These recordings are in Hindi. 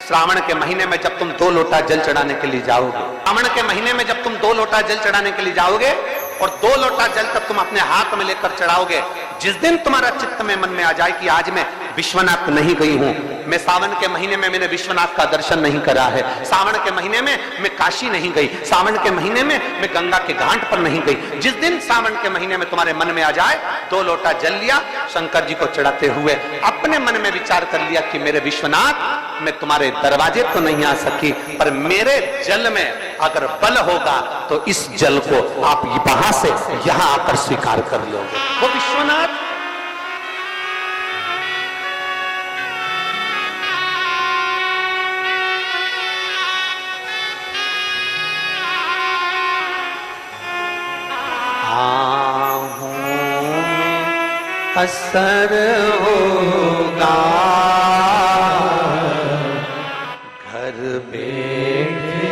श्रावण के महीने में जब तुम 2 लोटा जल चढ़ाने के लिए जाओगे, श्रावण के महीने में जब तुम 2 लोटा जल चढ़ाने के लिए जाओगे और 2 लोटा जल तक तुम अपने हाथ में लेकर चढ़ाओगे, जिस दिन तुम्हारा चित्त में मन में आ जाए कि आज मैं विश्वनाथ नहीं गई हूं, मैं सावन के महीने में मैंने विश्वनाथ का दर्शन नहीं करा है, सावन के महीने में मैं काशी नहीं गई, सावन के महीने में मैं गंगा के घाट पर नहीं गई, जिस दिन सावन के महीने में तुम्हारे मन में आ जाए 2 लोटा जल लिया, शंकर जी को चढ़ाते हुए अपने मन में विचार कर लिया कि मेरे विश्वनाथ मैं तुम्हारे दरवाजे तो नहीं आ सकी, पर मेरे जल में अगर बल होगा तो इस जल को आप वहां से यहां आकर स्वीकार कर लोगे। वो विश्वनाथ असर होगा, घर बैठे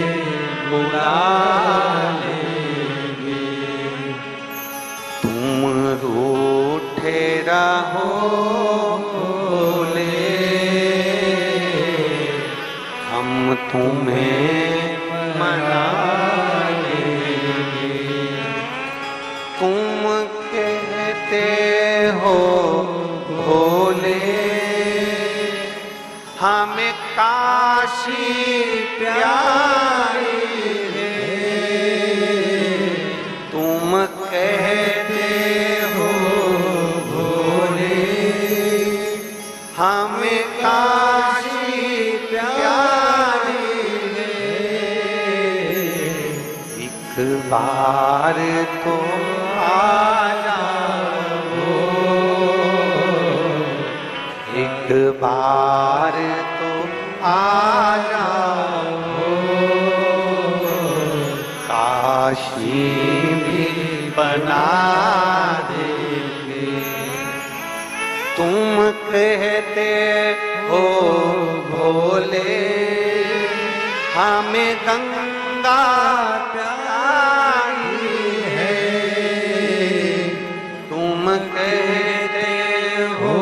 बुला लेंगे, तुम रूठे रहो ले, हम तुम्हें मना लेंगे, तुम कहते हो भोले हमें काशी प्यारी है, तुम कहते हो भोले हमें काशी प्यारी है, एक बार तो एक बार तो आ जाओ, काशी भी बना देंगे, तुम कहते हो भोले हमें गंगा प्यारी है, तुम कहते हो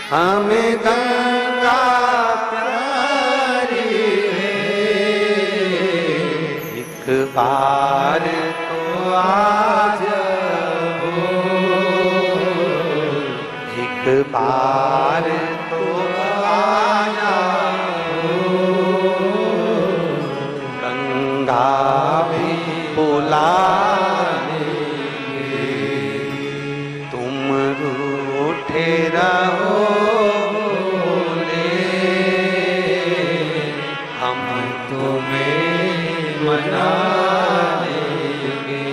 हमें गंगा प्यारी है, एक बार तो आ जाओ, एक बार तो आ जाओ, गंगा भी बुला लेंगे, तुम रूठे रहो मना लेंगे,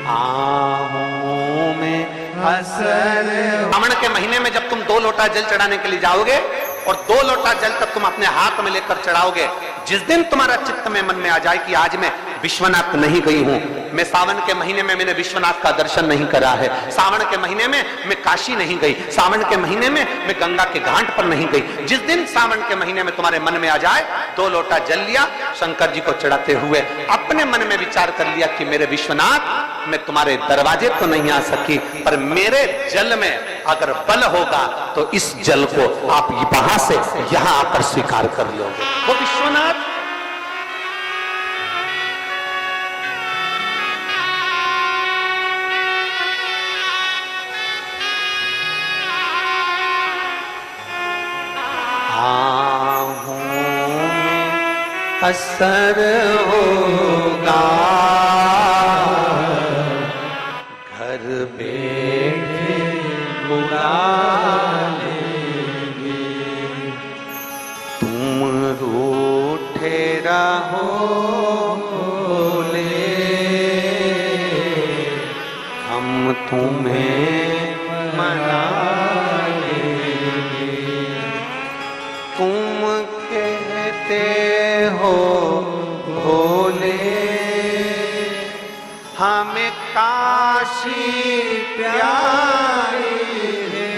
आहों में असर। श्रावण के महीने में जब तुम 2 लोटा जल चढ़ाने के लिए जाओगे और 2 लोटा जल तक तुम अपने हाथ में लेकर चढ़ाओगे, जिस दिन तुम्हारा चित्त में मन में आ जाए कि आज मैं विश्वनाथ नहीं गई हूं, मैं सावन के महीने में मैंने विश्वनाथ का दर्शन नहीं करा है, सावन के महीने में मैं काशी नहीं गई, सावन के महीने में मैं गंगा के घाट पर नहीं गई, जिस दिन सावन के महीने में तुम्हारे मन में आ जाए 2 लोटा जल लिया, शंकर जी को चढ़ाते हुए अपने मन में विचार कर लिया कि मेरे विश्वनाथ मैं तुम्हारे दरवाजे तो नहीं आ सकी, पर मेरे जल में अगर बल होगा तो इस जल को आप वहां से यहां आकर स्वीकार कर लोगे। वो विश्वनाथ आहों में असर होगा, घर बैठे बुला लेंगे, तुम रूठे रहो ले, हम तुम्हें मना लेंगे, तुम कहते हो भोले हमें काशी प्यारी है,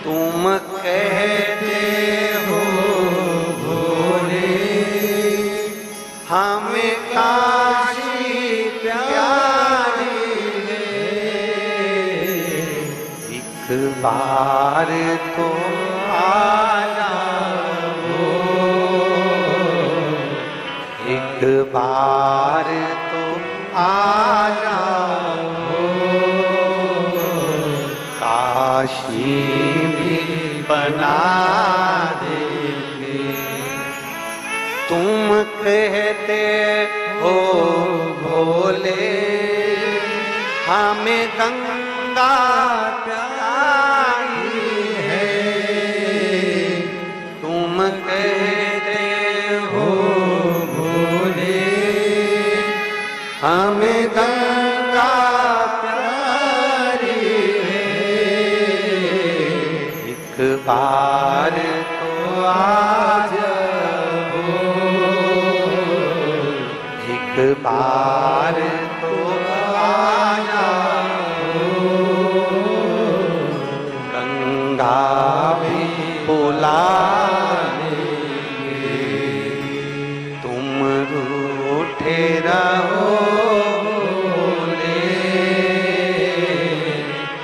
तुम कहते हो भोले हमें काशी प्यारी है, एक बार बार तो आ जाओ, एक बार तो आ जाओ, काशी भी बना देंगे। तुम कहते हो भोले हमें गंगा प्यारी है, तुम कहते हो भोले हमें गंगा प्यारी है। एक बार तो आ जाओ, एक बार तो आ जाओ, गंगा भी बुला लेंगे। तुम रूठे रहो भोले,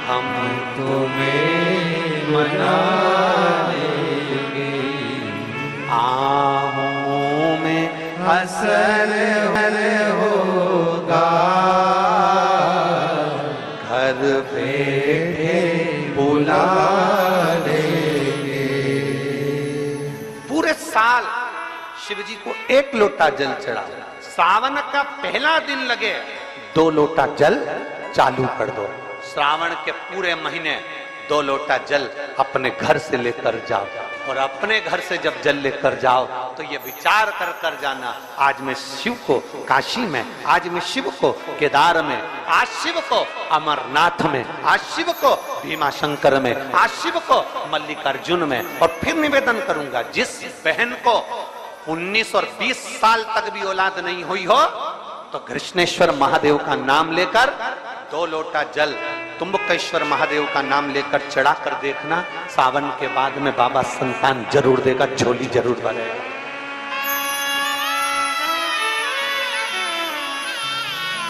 हम तुम्हें मना लेंगे। आहों में असर होगा, घर बैठे बुला लेंगे। पूरे साल शिव जी को एक लोटा जल चढ़ा, सावन का पहला दिन लगे 2 लोटा जल चालू कर दो। श्रावण के पूरे महीने 2 लोटा जल अपने घर से लेकर जाओ, और अपने घर से जब जल लेकर जाओ तो ये विचार कर कर जाना, आज मैं शिव को काशी में, आज मैं शिव को केदार में, आज शिव को अमरनाथ में, आज शिव को भीमा शंकर में, आज शिव को मल्लिकार्जुन में। और फिर निवेदन करूंगा, जिस बहन को 19 और 20 साल तक भी औलाद नहीं हुई हो तो कृष्णेश्वर महादेव का नाम लेकर 2 लोटा जल तुम्बकेश्वर महादेव का नाम लेकर चढ़ा कर देखना, सावन के बाद में बाबा संतान जरूर देगा, झोली जरूर भरेगा।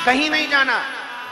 कहीं नहीं जाना,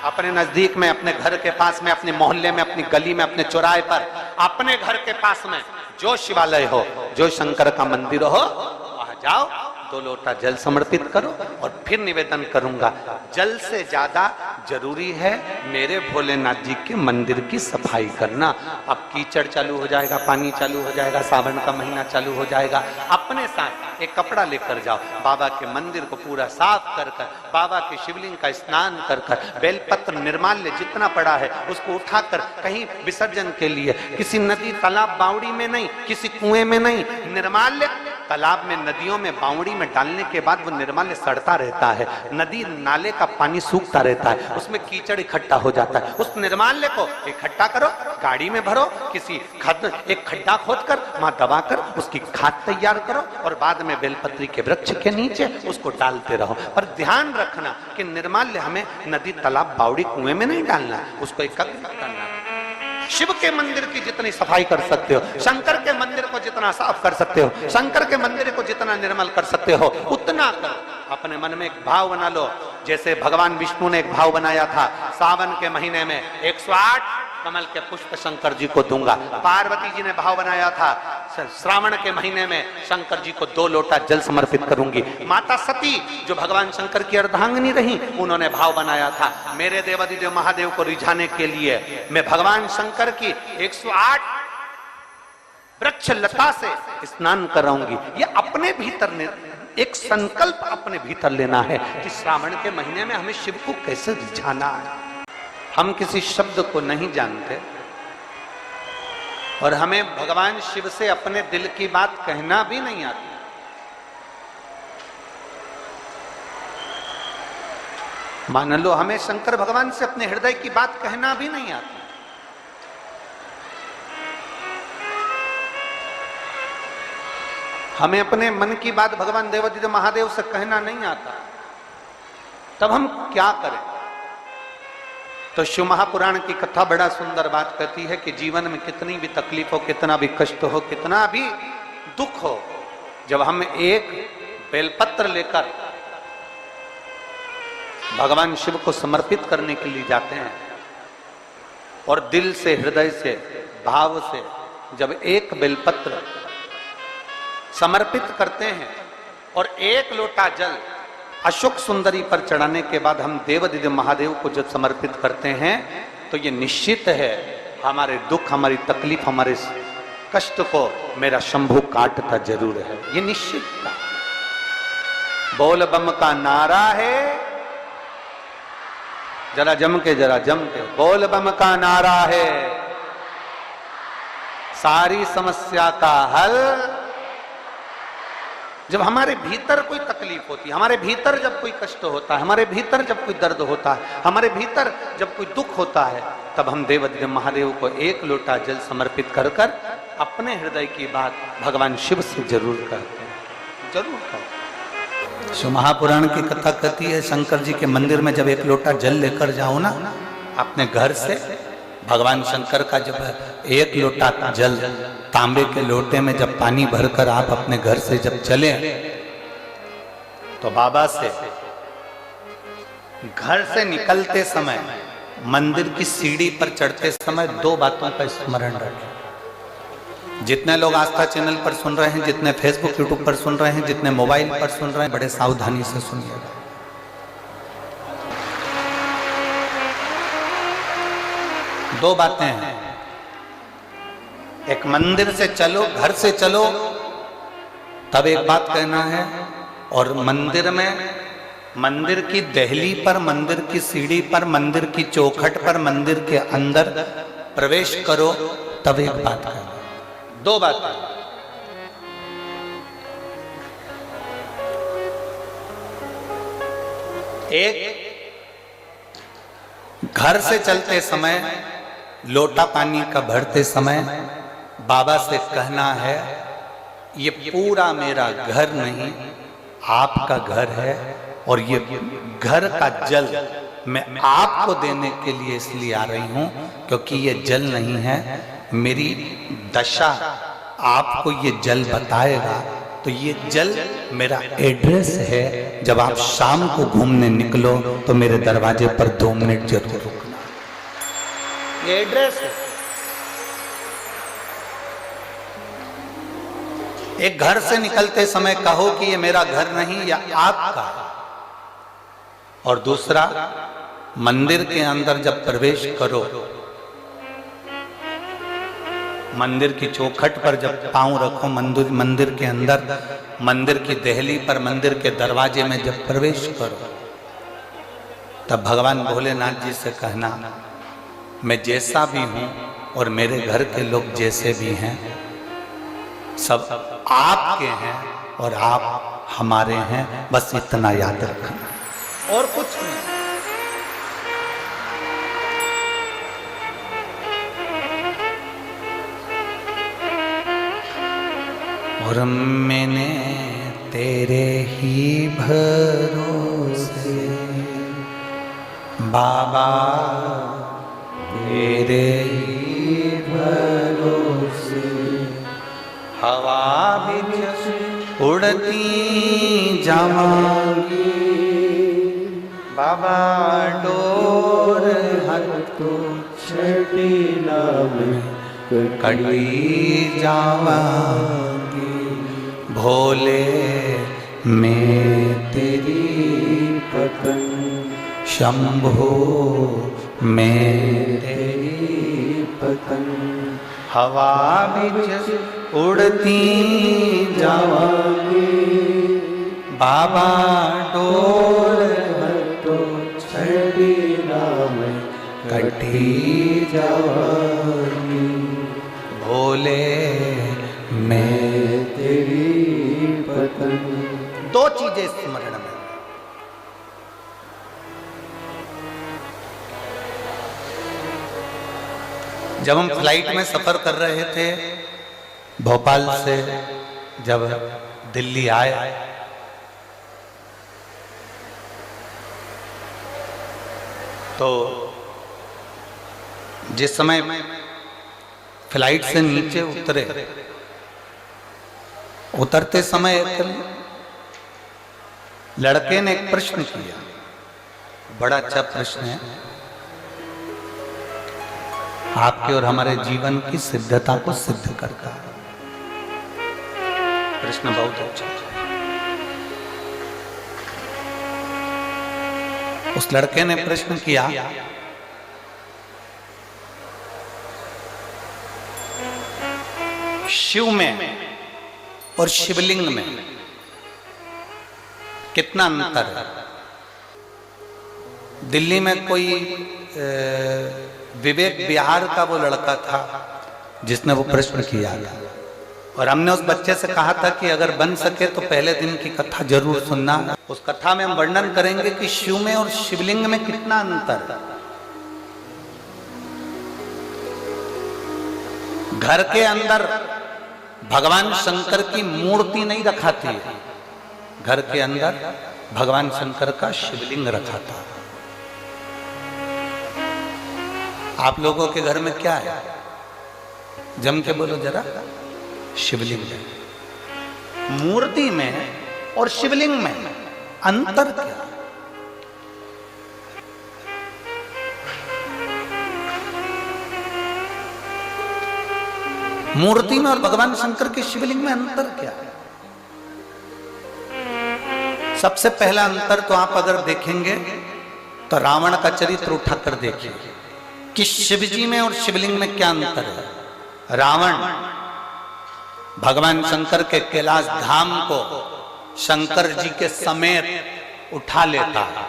अपने नजदीक में, अपने घर के पास में, अपने मोहल्ले में, अपनी गली में, अपने चौराहे पर, अपने घर के पास में जो शिवालय हो, जो शंकर का मंदिर हो, वहां जाओ, 2 लोटा जल समर्पित करो। और फिर निवेदन करूंगा, जल से ज्यादा जरूरी है मेरे भोलेनाथ जी के मंदिर की सफाई करना। अब कीचड़ चालू हो जाएगा, पानी चालू हो जाएगा, सावन का महीना चालू हो जाएगा। अपने साथ एक कपड़ा लेकर जाओ, बाबा के मंदिर को पूरा साफ कर कर, बाबा के शिवलिंग का स्नान कर कर, बेलपत्र निर्माल्य जितना पड़ा है उसको उठाकर कहीं विसर्जन के लिए, किसी नदी तालाब बावड़ी में नहीं, किसी कुएं में नहीं, निर्माल्य तालाब में, नदियों में, बावड़ी में डालने के बाद वो निर्माल्य सड़ता रहता है, नदी नाले का पानी सूखता रहता है, उसमें कीचड़ इकट्ठा हो जाता है। उस निर्माल्य को इकट्ठा करो, गाड़ी में भरो, किसी एक खड्डा खोदकर वहां दबाकर उसकी खाद तैयार करो, और बाद में बेलपत्री के वृक्ष के नीचे उसको डालते रहो। पर ध्यान रखना कि निर्माल्य हमें नदी तालाब बावड़ी कुएं में नहीं डालना, उसको एकत्र करना। शिव के मंदिर की जितनी सफाई कर सकते हो, शंकर के मंदिर को जितना साफ कर सकते हो, शंकर के मंदिर को जितना निर्मल कर सकते हो उतना करो। अपने मन में एक भाव बना लो, जैसे भगवान विष्णु ने एक भाव बनाया था, सावन के महीने में 108 कमल के पुष्प शंकर जी को दूंगा। पार्वती जी ने भाव बनाया था, श्रावण के महीने में शंकर जी को 2 लोटा जल समर्पित करूंगी। माता सती जो भगवान शंकर की अर्धांगिनी रही, उन्होंने भाव बनाया था, मेरे देवादिदेव महादेव को रिझाने के लिए मैं भगवान शंकर की 108 वृक्ष लता से स्नान कराऊंगी। ये अपने भीतर एक संकल्प अपने भीतर लेना है कि श्रावण के महीने में हमें शिव को कैसे रिझाना है। हम किसी शब्द को नहीं जानते और हमें भगवान शिव से अपने दिल की बात कहना भी नहीं आती। मान लो हमें शंकर भगवान से अपने हृदय की बात कहना भी नहीं आती। हमें अपने मन की बात भगवान देवादिदेव महादेव से कहना नहीं आता, तब हम क्या करें? तो शिव महापुराण की कथा बड़ा सुंदर बात कहती है कि जीवन में कितनी भी तकलीफ हो, कितना भी कष्ट हो, कितना भी दुख हो, जब हम एक बेलपत्र लेकर भगवान शिव को समर्पित करने के लिए जाते हैं और दिल से, हृदय से भाव से जब एक बेलपत्र समर्पित करते हैं और एक लोटा जल अशोक सुंदरी पर चढ़ाने के बाद हम देवदिव्य महादेव को जब समर्पित करते हैं तो ये निश्चित है हमारे दुख, हमारी तकलीफ, हमारे कष्ट को मेरा शंभु काटता जरूर है। ये निश्चित था। बोल बम का नारा है, जरा जम के बोल बम का नारा है, सारी समस्या का हल। जब हमारे भीतर कोई तकलीफ होती है, हमारे भीतर जब कोई कष्ट होता है, हमारे भीतर जब कोई दर्द होता है, हमारे भीतर जब कोई दुख होता है, तब हम देवदिव्य महादेव को एक लोटा जल समर्पित कर कर अपने हृदय की बात भगवान शिव से जरूर करते हैं, जरूर करते। शिव महापुराण की कथा कहती है, शंकर जी के मंदिर में जब एक लोटा जल लेकर जाओ ना अपने घर से, भगवान शंकर का जब एक लोटा जल तांबे के लोटे में जब पानी भरकर आप अपने घर से जब चले तो बाबा से घर से निकलते समय मंदिर की सीढ़ी पर चढ़ते समय दो बातों का स्मरण रखें। जितने लोग आस्था चैनल पर सुन रहे हैं, जितने फेसबुक यूट्यूब पर सुन रहे हैं, जितने मोबाइल पर सुन रहे हैं, बड़े सावधानी से सुनिएगा। दो बातें हैं, एक मंदिर से चलो, घर से चलो तब एक बात कहना है, और मंदिर में, मंदिर की दहली पर, मंदिर की सीढ़ी पर, मंदिर की चौखट पर, मंदिर के अंदर प्रवेश करो तब एक बात कहना। दो बातें। एक, घर से चलते समय लोटा पानी का भरते समय बाबा से कहना है, ये पूरा मेरा घर नहीं आपका घर है, और ये घर का जल मैं आपको देने के लिए इसलिए आ रही हूं क्योंकि ये जल नहीं है, मेरी दशा आपको ये जल बताएगा। तो ये जल मेरा एड्रेस है, जब आप शाम को घूमने निकलो तो मेरे दरवाजे पर 2 मिनट जरूर रुकना। ये एड्रेस है। एक घर से निकलते समय कहो कि ये मेरा घर नहीं या आपका, और दूसरा मंदिर के अंदर जब प्रवेश करो, मंदिर की चौखट पर जब पांव रखो, मंदिर के अंदर, मंदिर की दहली पर, मंदिर के दरवाजे में जब प्रवेश करो, तब भगवान भोलेनाथ जी से कहना, मैं जैसा भी हूं और मेरे घर के लोग जैसे भी हैं, सब आपके हैं और आप हमारे हैं, बस इतना याद रखना और कुछ नहीं। और मैंने तेरे ही भरोसे बाबा, तेरे ही भरोसे हवा भी उड़ती जावांगी, बाबा डोर हटो छड़ीला में कड़ी जावांगी, भोले मैं तेरी पतंग, शंभो मैं तेरी पतंग, हवा बिच उड़ती जावांगी, बाबा डोर हटो छड़ीला में कटी जावांगी, भोले मैं तेरी पतंग। दो चीजें स्मरण में। जब हम फ्लाइट में सफर कर रहे थे, भोपाल से जब दिल्ली आए, तो जिस समय फ्लाइट से नीचे उतरते समय एक लड़के ने एक प्रश्न किया, बड़ा अच्छा प्रश्न है। आपके और हमारे जीवन की सिद्धता को सिद्ध करता है। प्रश्न बहुत अच्छा है। उस लड़के ने प्रश्न किया, शिव में और शिवलिंग में कितना अंतर है? दिल्ली में कोई विवेक बिहार का वो लड़का था जिसने वो प्रश्न किया था, और हमने उस बच्चे से कहा था कि अगर बन सके तो पहले दिन की कथा जरूर सुनना। उस कथा में हम वर्णन करेंगे कि शिव में और शिवलिंग में कितना अंतर है। घर के अंदर भगवान शंकर की मूर्ति नहीं रखा थी, घर के अंदर भगवान शंकर का शिवलिंग रखा था। आप लोगों के घर में क्या है? जम के बोलो जरा। शिवलिंग है। मूर्ति में और शिवलिंग में अंतर क्या? मूर्ति में और भगवान शंकर के शिवलिंग में अंतर क्या है? सबसे पहला अंतर तो आप अगर देखेंगे तो रावण का चरित्र उठाकर देखिए कि शिवजी में और शिवलिंग में क्या अंतर है। रावण भगवान शंकर के कैलाश धाम को शंकर जी के समेत उठा लेता है।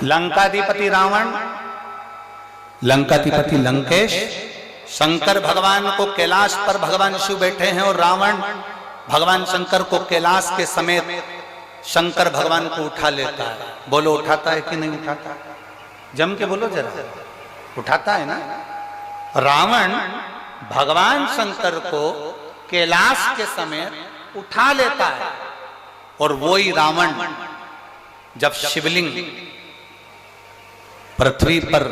लंकाधिपति रावण, लंकाधिपति लंकेश, शंकर भगवान को कैलाश पर भगवान शिव बैठे हैं और रावण भगवान शंकर को कैलाश के समेत शंकर भगवान को उठा लेता है। बोलो उठाता है कि नहीं उठाता? जम के बोलो जरा। उठाता है ना। रावण भगवान शंकर को कैलाश के समेत उठा लेता है, और वही रावण जब शिवलिंग पृथ्वी पर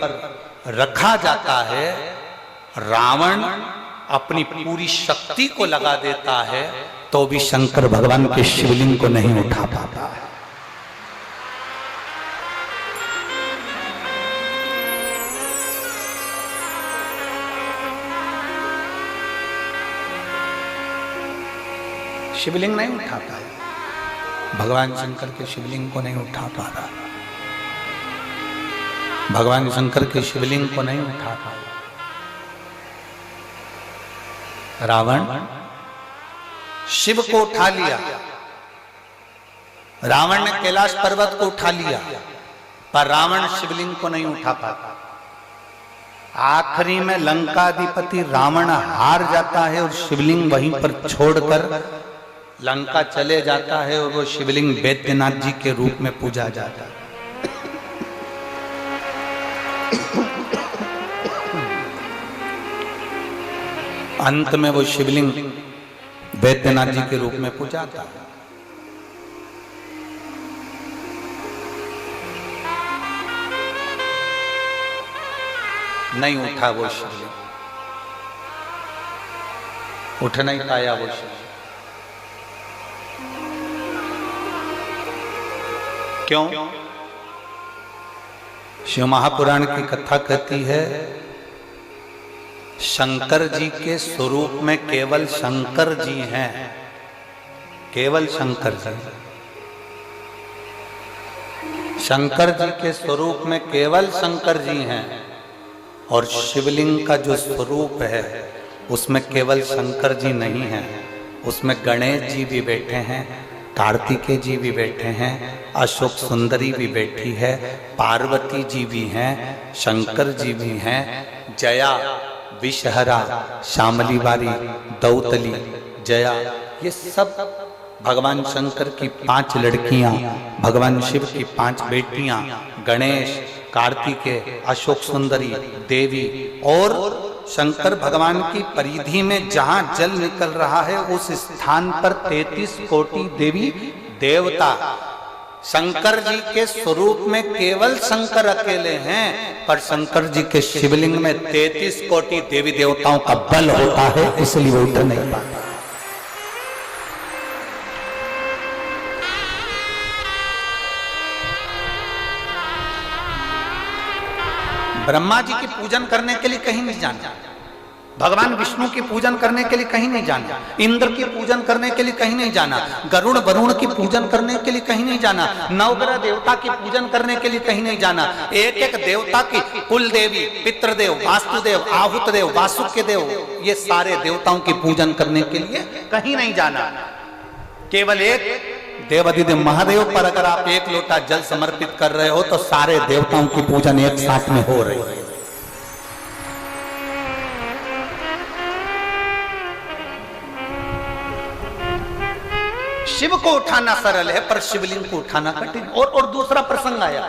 रखा जाता है, रावण अपनी पूरी शक्ति को लगा देता है तो भी शंकर भगवान के शिवलिंग को नहीं उठा पाता है। शिवलिंग नहीं उठा पाया, भगवान शंकर के शिवलिंग को नहीं उठा पा रहा, भगवान शंकर के शिवलिंग को नहीं उठा पाया। रावण शिव को उठा लिया, रावण ने कैलाश पर्वत को उठा लिया, पर रावण शिवलिंग को नहीं उठा पाता। आखिरी में लंकाधिपति रावण हार जाता है और शिवलिंग वहीं पर छोड़कर लंका चले जाता है, और वो शिवलिंग बैद्यनाथ जी के रूप में पूजा जाता है। अंत में वो शिवलिंग बैद्यनाथ जी के रूप में पूजा था। नहीं उठा वो शिवलिंग, उठ नहीं पाया वो शिवलिंग। क्यों? शिव महापुराण की कथा कहती है, शंकर जी के स्वरूप में केवल शंकर जी हैं, केवल शंकर जी। शंकर जी के स्वरूप में केवल शंकर जी हैं, और शिवलिंग का जो स्वरूप है उसमें केवल शंकर जी नहीं हैं, उसमें गणेश जी भी बैठे हैं, कार्तिकेय जी भी बैठे हैं, अशोक सुंदरी भी बैठी है, पार्वती जी भी हैं, शंकर जी भी हैं, जया, विषहरा, शामली वारी, दौतली, जया, ये सब भगवान शंकर की 5 लड़कियां, भगवान शिव की 5 बेटियां, गणेश, कार्तिकेय, अशोक सुंदरी, देवी, और शंकर भगवान की परिधि में जहां जल निकल रहा है उस स्थान पर 33 कोटि देवी देवता। शंकर जी के स्वरूप में केवल शंकर अकेले हैं, पर शंकर जी के शिवलिंग में 33 कोटि देवी देवताओं का बल होता है, इसलिए वो उठ नहीं पाता। ब्रह्मा जी की पूजन करने के लिए कहीं नहीं जाना, भगवान विष्णु की पूजन करने के लिए कहीं नहीं जाना, इंद्र की पूजन करने के लिए कहीं नहीं जाना, गरुड़ वरुण की पूजन करने के लिए कहीं नहीं जाना, नवग्रह देवता की पूजन करने के लिए कहीं नहीं जाना। एक एक देवता की, कुल देवी, पितृदेव, वास्तुदेव, आहुत देव, वासुकी देव, ये सारे देवताओं की पूजन करने के लिए कहीं नहीं जाना। केवल एक देवाधिदेव महादेव पर अगर आप एक लोटा जल समर्पित कर रहे हो तो सारे देवताओं की पूजन एक साथ में हो रही है। शिव को उठाना सरल है पर शिवलिंग को उठाना कठिन। और दूसरा प्रसंग आया,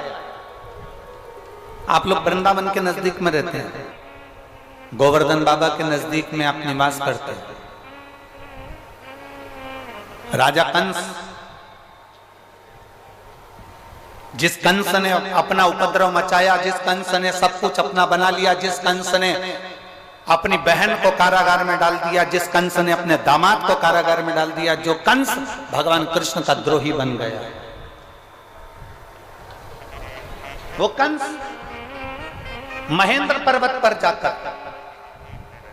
आप लोग वृंदावन के नजदीक में रहते हैं, गोवर्धन बाबा के नजदीक में आप निवास करते हैं। राजा कंस, जिस कंस ने अपना उपद्रव मचाया, जिस कंस ने सब कुछ अपना बना लिया, जिस कंस ने अपनी बहन को कारागार में डाल दिया, जिस कंस ने अपने दामाद को कारागार में डाल दिया, जो कंस भगवान कृष्ण का द्रोही बन गया, वो कंस महेंद्र पर्वत पर जाकर,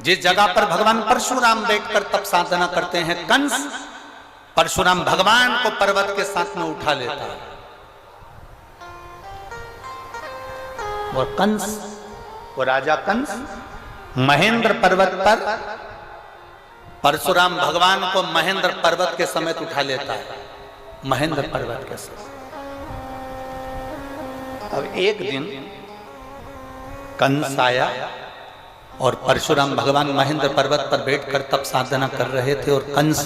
जिस जगह पर भगवान परशुराम बैठकर तप साधना करते हैं, कंस परशुराम भगवान को पर्वत के साथ में उठा लेता है। वो कंस, वो राजा कंस महेंद्र पर्वत पर परशुराम भगवान को महेंद्र पर्वत के समेत उठा लेता है, महेंद्र पर्वत के समेत। अब एक दिन कंस आया और परशुराम भगवान महेंद्र पर्वत पर बैठकर तप साधना कर रहे थे और कंस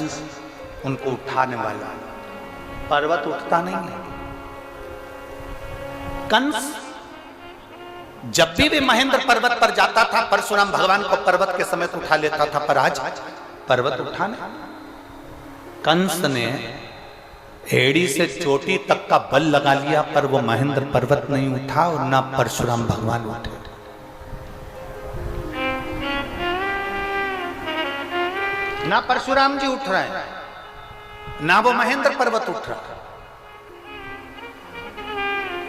उनको उठाने वाला, पर्वत उठता नहीं है। कंस जब भी महेंद्र पर्वत पर जाता था परशुराम भगवान को पर्वत के समेत उठा लेता था, पर आज पर्वत उठा नहीं। कंस ने एड़ी से चोटी तक का बल लगा लिया पर वो महेंद्र पर्वत नहीं उठा और ना परशुराम भगवान उठे। ना परशुराम जी उठ रहे हैं, ना वो महेंद्र पर्वत उठ रहा।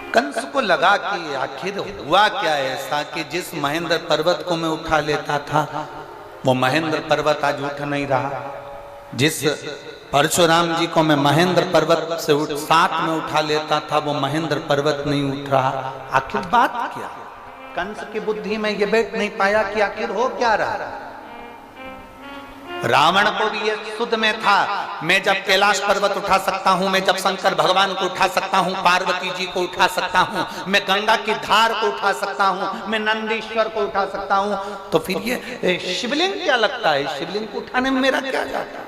कंस को लगा कि आखिर हुआ क्या ऐसा कि जिस महेंद्र पर्वत को मैं उठा लेता था वो महेंद्र पर्वत आज उठ नहीं रहा, जिस परशुराम जी को मैं महेंद्र पर्वत से साथ में उठा लेता था वो महेंद्र पर्वत नहीं उठ रहा। आखिर बात क्या? कंस की बुद्धि में ये बैठ नहीं पाया कि आखिर हो क्या रहा। रावण को भी ये सुध में था, मैं जब कैलाश पर्वत उठा सकता हूं, मैं जब शंकर भगवान को उठा सकता हूं, पार्वती जी को उठा सकता हूं, मैं गंगा की धार को उठा सकता हूं, मैं नंदीश्वर को उठा सकता हूं, तो फिर ये शिवलिंग क्या लगता है, शिवलिंग को उठाने में मेरा क्या जाता।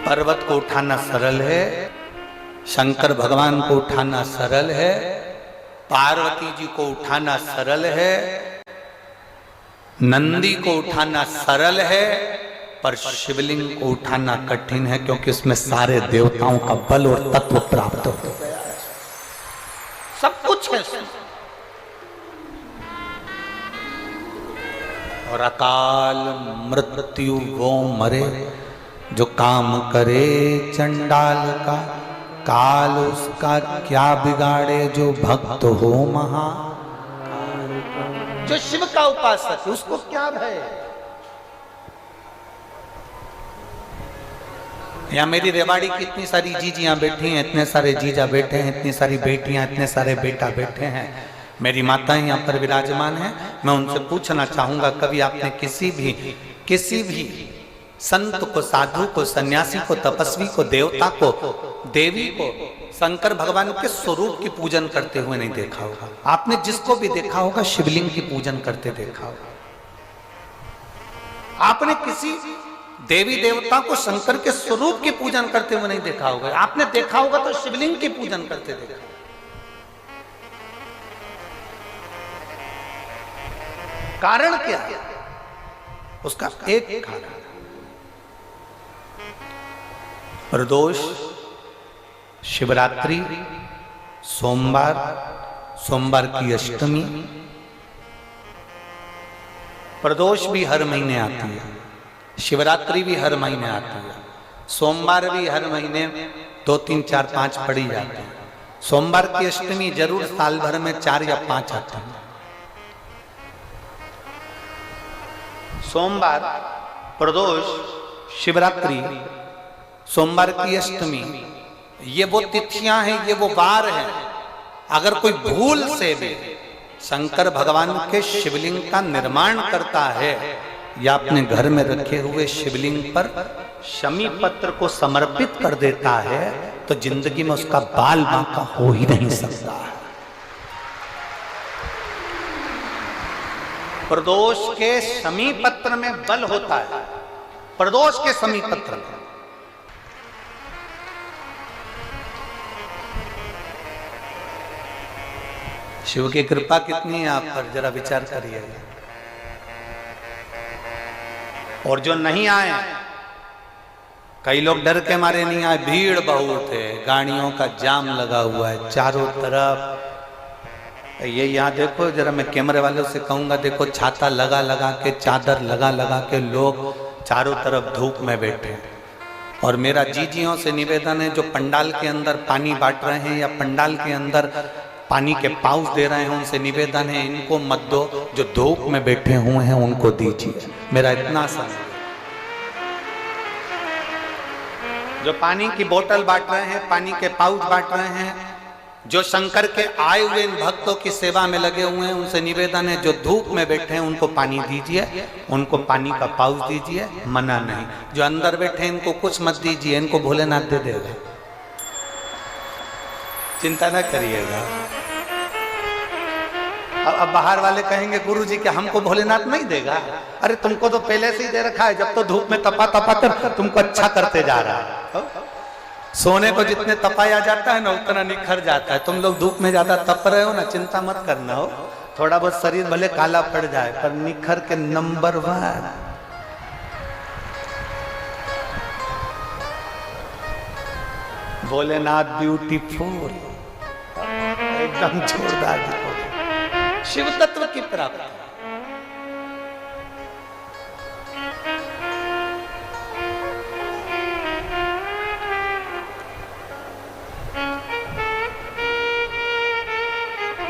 पर्वत को उठाना सरल है, शंकर भगवान को उठाना सरल है, पार्वती जी को उठाना सरल है, नंदी को उठाना सरल है, पर शिवलिंग को उठाना कठिन है क्योंकि उसमें सारे देवताओं का बल और तत्व प्राप्त हो गया है, सब कुछ है। और अकाल मृत्यु वो मरे जो काम करे चंडाल का, काल उसका क्या बिगाड़े जो भक्त हो महा। जो शिव का उपासक है उसको क्या भय। यहाँ मेरी रेवाड़ी की इतनी सारी जीजियां बैठी हैं, इतने सारे जीजा बैठे हैं, इतनी सारी बेटियां, इतने सारे बेटा बैठे हैं, मेरी माताएं यहाँ पर विराजमान हैं। मैं उनसे पूछना चाहूंगा, कभी आपने किसी भी संत को, साधु को, सन्यासी को, तपस्वी को, देवता को, देवी को, शंकर भगवान के स्वरूप की पूजन करते हुए नहीं देखा होगा? आपने जिसको भी देखा होगा शिवलिंग की पूजन करते देखा होगा। आपने किसी देवी देवता को शंकर के स्वरूप की पूजन करते हुए नहीं देखा होगा। आपने देखा होगा तो शिवलिंग की पूजन करते देखा। कारण क्या है? उसका एक कारण, प्रदोष, शिवरात्रि, सोमवार की अष्टमी। प्रदोष भी हर महीने आती है, शिवरात्रि भी हर महीने आती है, सोमवार भी हर महीने 2, 3, 4, 5 पड़ी जाती है, सोमवार की अष्टमी जरूर साल भर में 4 या 5 आते हैं। सोमवार, प्रदोष, शिवरात्रि, सोमवार की अष्टमी, ये वो तिथियां हैं, ये वो वार हैं। अगर कोई भूल से भी शंकर भगवान के शिवलिंग का निर्माण करता है या अपने घर में रखे हुए शिवलिंग पर शमी पत्र को समर्पित कर देता है तो जिंदगी में उसका बाल बांका हो ही नहीं सकता है। प्रदोष के शमी पत्र में बल होता है, प्रदोष के शमी पत्र में। शिव की कृपा कितनी है आप पर, जरा विचार करिए। और जो नहीं आए, कई लोग डर के मारे नहीं आए, भीड़ बहुत है, गाड़ियों का जाम लगा हुआ है चारों तरफ। ये यहाँ देखो, जरा मैं कैमरे वालों से कहूंगा, देखो छाता लगा लगा के, चादर लगा लगा के लोग चारों तरफ धूप में बैठे हैं। और मेरा जीजियों से निवेदन है, जो पंडाल के अंदर पानी बांट रहे हैं या पंडाल के अंदर पानी के पाउच दे रहे हैं, उनसे निवेदन है इनको मत दो, जो धूप में बैठे हुए हैं उनको दीजिए। मेरा इतना सा, जो पानी की बोतल बांट रहे हैं, पानी के पाउच बांट रहे हैं, जो शंकर के आए हुए इन भक्तों की सेवा में लगे हुए हैं, उनसे निवेदन है जो धूप में बैठे हैं उनको पानी दीजिए, उनको पानी का पाउच दीजिए, मना नहीं। जो अंदर बैठे हैं इनको कुछ मत दीजिए, इनको भोलेनाथ दे देगा, चिंता न करिएगा। अब बाहर वाले कहेंगे गुरुजी क्या हमको भोलेनाथ नहीं देगा? अरे तुमको तो पहले से ही दे रखा है, जब तो धूप में तपा तपा कर तुमको अच्छा करते जा रहा है। सोने को जितने तपाया जाता है ना उतना निखर जाता है। तुम लोग धूप में ज्यादा तप रहे हो ना, चिंता मत करना हो, थोड़ा बहुत शरीर भले काला पड़ जाए पर निखर के नंबर 1। भोलेनाथ ब्यूटीफुल, एकदम जोरदार दिखोगे। शिव तत्व की प्राप्ति।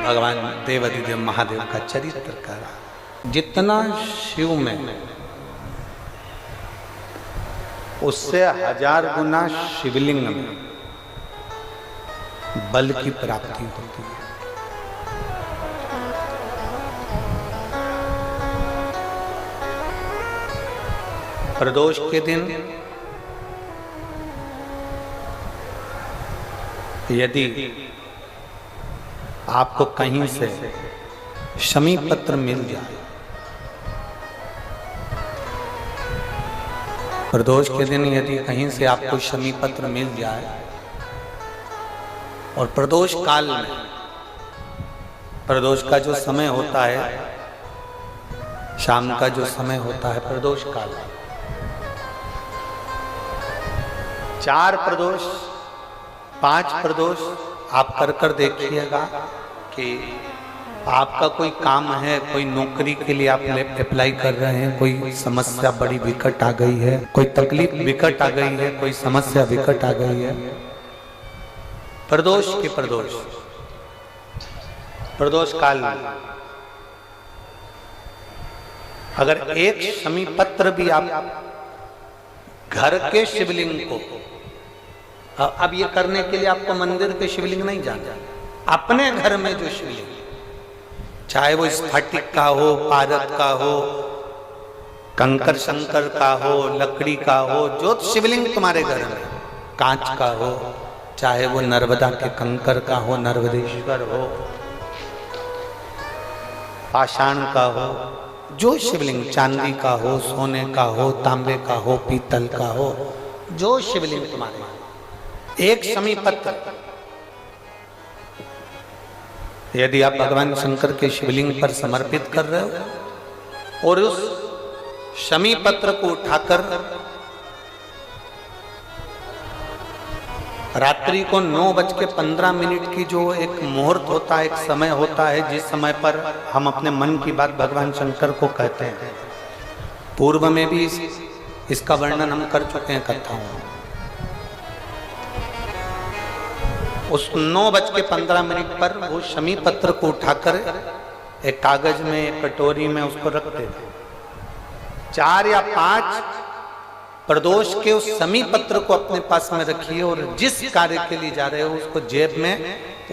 भगवान देवाधिदेव महादेव का चरित्र करा। जितना शिव में उससे 1000 गुना शिवलिंग में बल की प्राप्ति होती है। प्रदोष के दिन यदि आपको कहीं से शमी पत्र मिल जाए, प्रदोष के दिन यदि कहीं से आपको शमी पत्र मिल जाए और प्रदोष काल में, प्रदोष का जो समय होता है, शाम का जो समय होता है प्रदोष काल, 4 प्रदोष 5 प्रदोष आप कर देखिएगा कि आपका कोई काम है, कोई नौकरी के लिए आप अप्लाई कर रहे हैं, कोई समस्या बड़ी विकट आ गई है, कोई तकलीफ विकट आ गई है, कोई समस्या विकट आ गई है, प्रदोष के प्रदोष काल में अगर एक शमी पत्र भी आप घर के शिवलिंग को, अब ये करने के लिए आपको मंदिर के शिवलिंग नहीं जाना, अपने घर में जो शिवलिंग, चाहे वो स्फटिक का हो, पारद का हो, कंकर शंकर का हो, लकड़ी का हो, जो शिवलिंग तुम्हारे घर में, कांच का हो, चाहे वो नर्मदा के कंकर का हो, नर्मदेश्वर हो, पाषाण का हो, जो शिवलिंग, चांदी का हो, सोने का हो, तांबे का हो, पीतल का हो, जो शिवलिंग तुम्हारे, एक शमी पत्र यदि आप भगवान शंकर के शिवलिंग पर समर्पित कर रहे हो और उस शमी पत्र को उठाकर रात्रि को 9:15 की जो एक मुहूर्त होता है, एक समय होता है, जिस समय पर हम अपने मन की बात भगवान शंकर को कहते हैं। पूर्व में भी इसका वर्णन हम कर चुके हैं कथाओं में। उस 9:15 पर वो शमी पत्र को उठाकर एक कागज में, एक कटोरी में उसको रखते थे। 4 या 5 प्रदोष के उस शमी पत्र को अपने पास में रखिए और जिस कार्य के लिए जा रहे हो उसको जेब में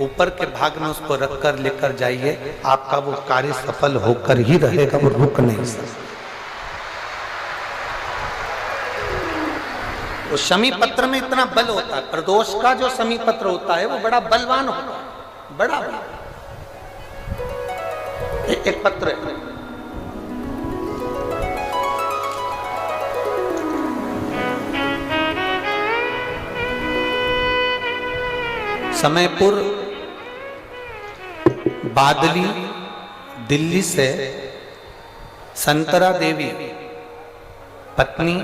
ऊपर के भाग में उसको रखकर लेकर जाइए। आपका वो कार्य सफल होकर ही रहेगा, वो रुक नहीं सकता। वो शमी पत्र में इतना बल होता है, प्रदोष का जो शमी पत्र होता है वो बड़ा बलवान होता है, बड़ा बल। एक पत्र है, समयपुर बादली दिल्ली से संतरा देवी पत्नी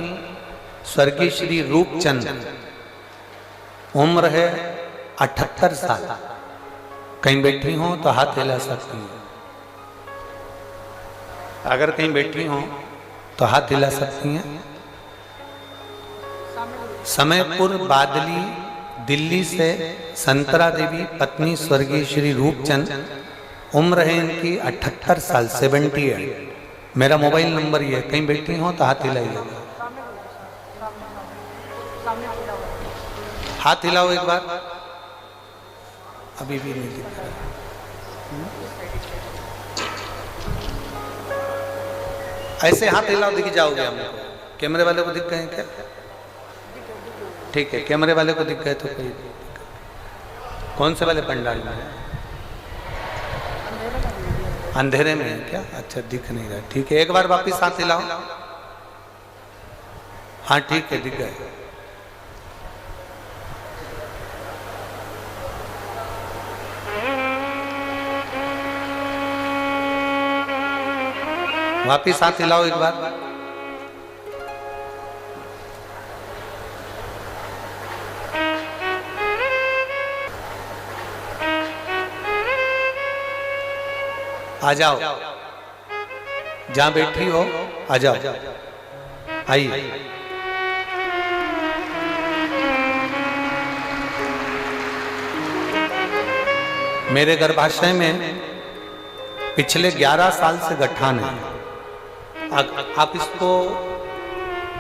स्वर्गीय श्री रूपचंद, उम्र है 78 साल। कहीं बैठी हो तो हाथ हिला सकती है, अगर कहीं बैठी हो तो हाथ हिला सकती हैं। समयपुर बादली दिल्ली से संतरा देवी पत्नी स्वर्गीय श्री रूपचंद, उम्र है इनकी 78 साल, 78। मेरा मोबाइल नंबर ये है, कहीं बैठी हो तो हाथ हिलाइएगा। हाथ हिलाओ एक बार, अभी भी नहीं दिख रहा। ऐसे हाथ हिलाओ, दिख जाओगे हमको। कैमरे वाले को दिख गए क्या? ठीक है, कैमरे वाले को दिख गए तो कोई। कौन से वाले पंडाल में है? अंधेरे में है क्या? अच्छा, दिख नहीं रहा। ठीक है, एक बार वापिस हाथ हिलाओ। हाँ ठीक है, दिख गए। वापिस हाथ हिलाओ एक बार। आ जाओ, जहां बैठी हो आ जाओ, आइए। मेरे गर्भाशय में पिछले 11 साल से गठान है। आप इसको,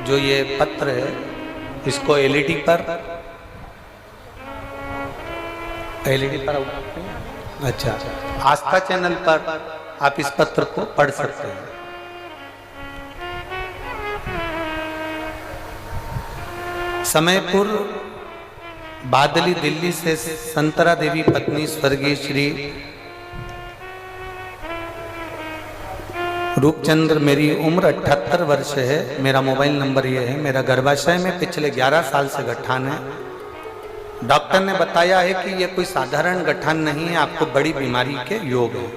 जो ये पत्र है, इसको एलईडी पर अच्छा, आस्था चैनल पर आप इस पत्र को पढ़ सकते हैं। समयपुर बादली दिल्ली से संतरा देवी पत्नी स्वर्गीय श्री रूपचंद्र, मेरी उम्र 78 वर्ष है। मेरा मोबाइल नंबर ये है। मेरा गर्भाशय में पिछले 11 साल से गठान है। डॉक्टर ने बताया है कि यह कोई साधारण गठान नहीं है, आपको बड़ी बीमारी के योग है।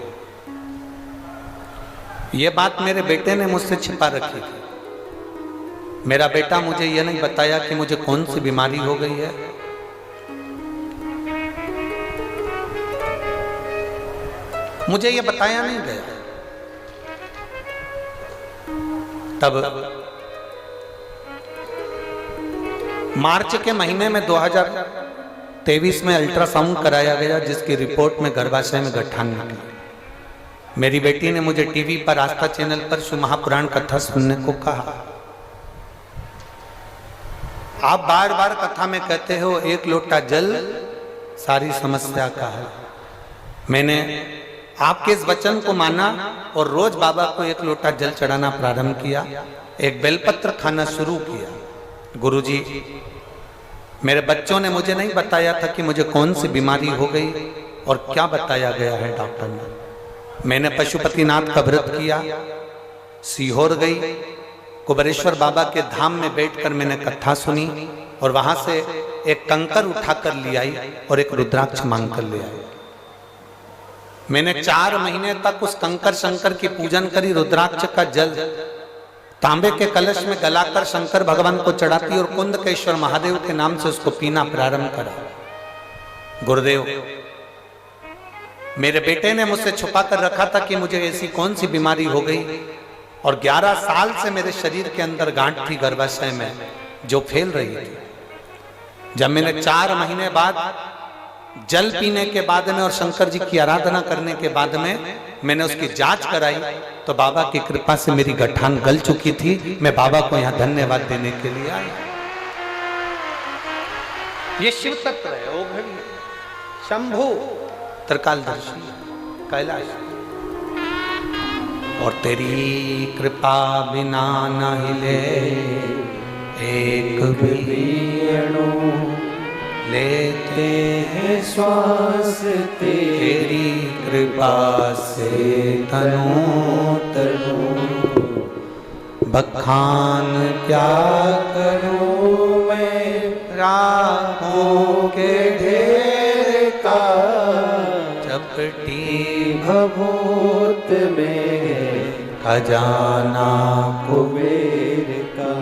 यह बात मेरे बेटे ने मुझसे छिपा रखी थी। मेरा बेटा मुझे यह नहीं बताया कि मुझे कौन सी बीमारी हो गई है। मुझे यह बताया नहीं गया। तब मार्च के महीने में 2023 में अल्ट्रासाउंड कराया गया, जिसकी रिपोर्ट में गर्भाशय में गठान निकली। मेरी बेटी ने मुझे टीवी पर आस्था चैनल पर शिव महापुराण कथा सुनने को कहा। आप बार बार कथा में कहते हो 1 लोटा जल सारी समस्या का है। मैंने आपके इस वचन को माना और रोज बाबा को 1 लोटा जल चढ़ाना प्रारंभ किया। एक बेलपत्र खाना शुरू किया। गुरुजी, मेरे बच्चों ने मुझे नहीं बताया था कि मुझे कौन सी बीमारी हो गई और क्या बताया गया है डॉक्टर ने। मैंने पशुपतिनाथ का व्रत किया, सीहोर गई, कुबेरेश्वर बाबा के धाम में बैठकर मैंने कथा सुनी और वहां से एक कंकर उठाकर ले आई और एक रुद्राक्ष मांग कर ले आई। मैंने 4 महीने तक उस कंकर शंकर की पूजन करी। रुद्राक्ष का जल तांबे के कलश में गलाकर शंकर भगवान को चढ़ाती और कुंदकेश्वर महादेव के नाम से उसको पीना प्रारंभ करा। गुरुदेव, मेरे बेटे ने मुझसे छुपा कर रखा था कि मुझे ऐसी कौन सी बीमारी हो गई और 11 साल से मेरे शरीर के अंदर गांठ थी गर्भाशय में जो फैल रही थी। जब मैंने 4 महीने बाद जल पीने के बाद में और शंकर जी की आराधना करने के बाद में मैंने उसकी जांच कराई तो बाबा की कृपा से मेरी गठान गल चुकी थी। मैं बाबा को यहाँ धन्यवाद देने के लिए आया। ये शिव तत्व है, ओ घड़ी शंभु त्रिकालदर्शी कैलाश। और तेरी कृपा बिना न हिले एक भी अणु, लेते हैं श्वास तेरी कृपा से तनु तनु। बखान क्या करूं मैं राहों के ढेर का, चपटी भभूत में खजाना कुबेर का।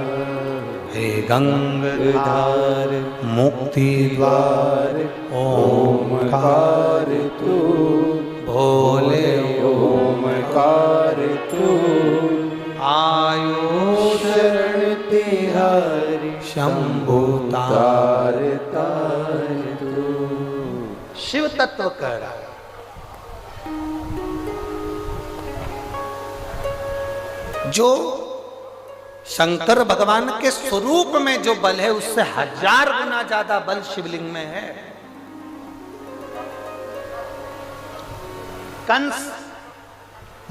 हे गंगाधार मुक्ति द्वार ओमकार तू, भोले ओमकार तू। आयो शरण तिहारी शंभु तार तार तू। शिव तत्व कह रहा है। जो शंकर भगवान के स्वरूप में जो बल है उससे 1000 गुना ज्यादा बल शिवलिंग में है। कंस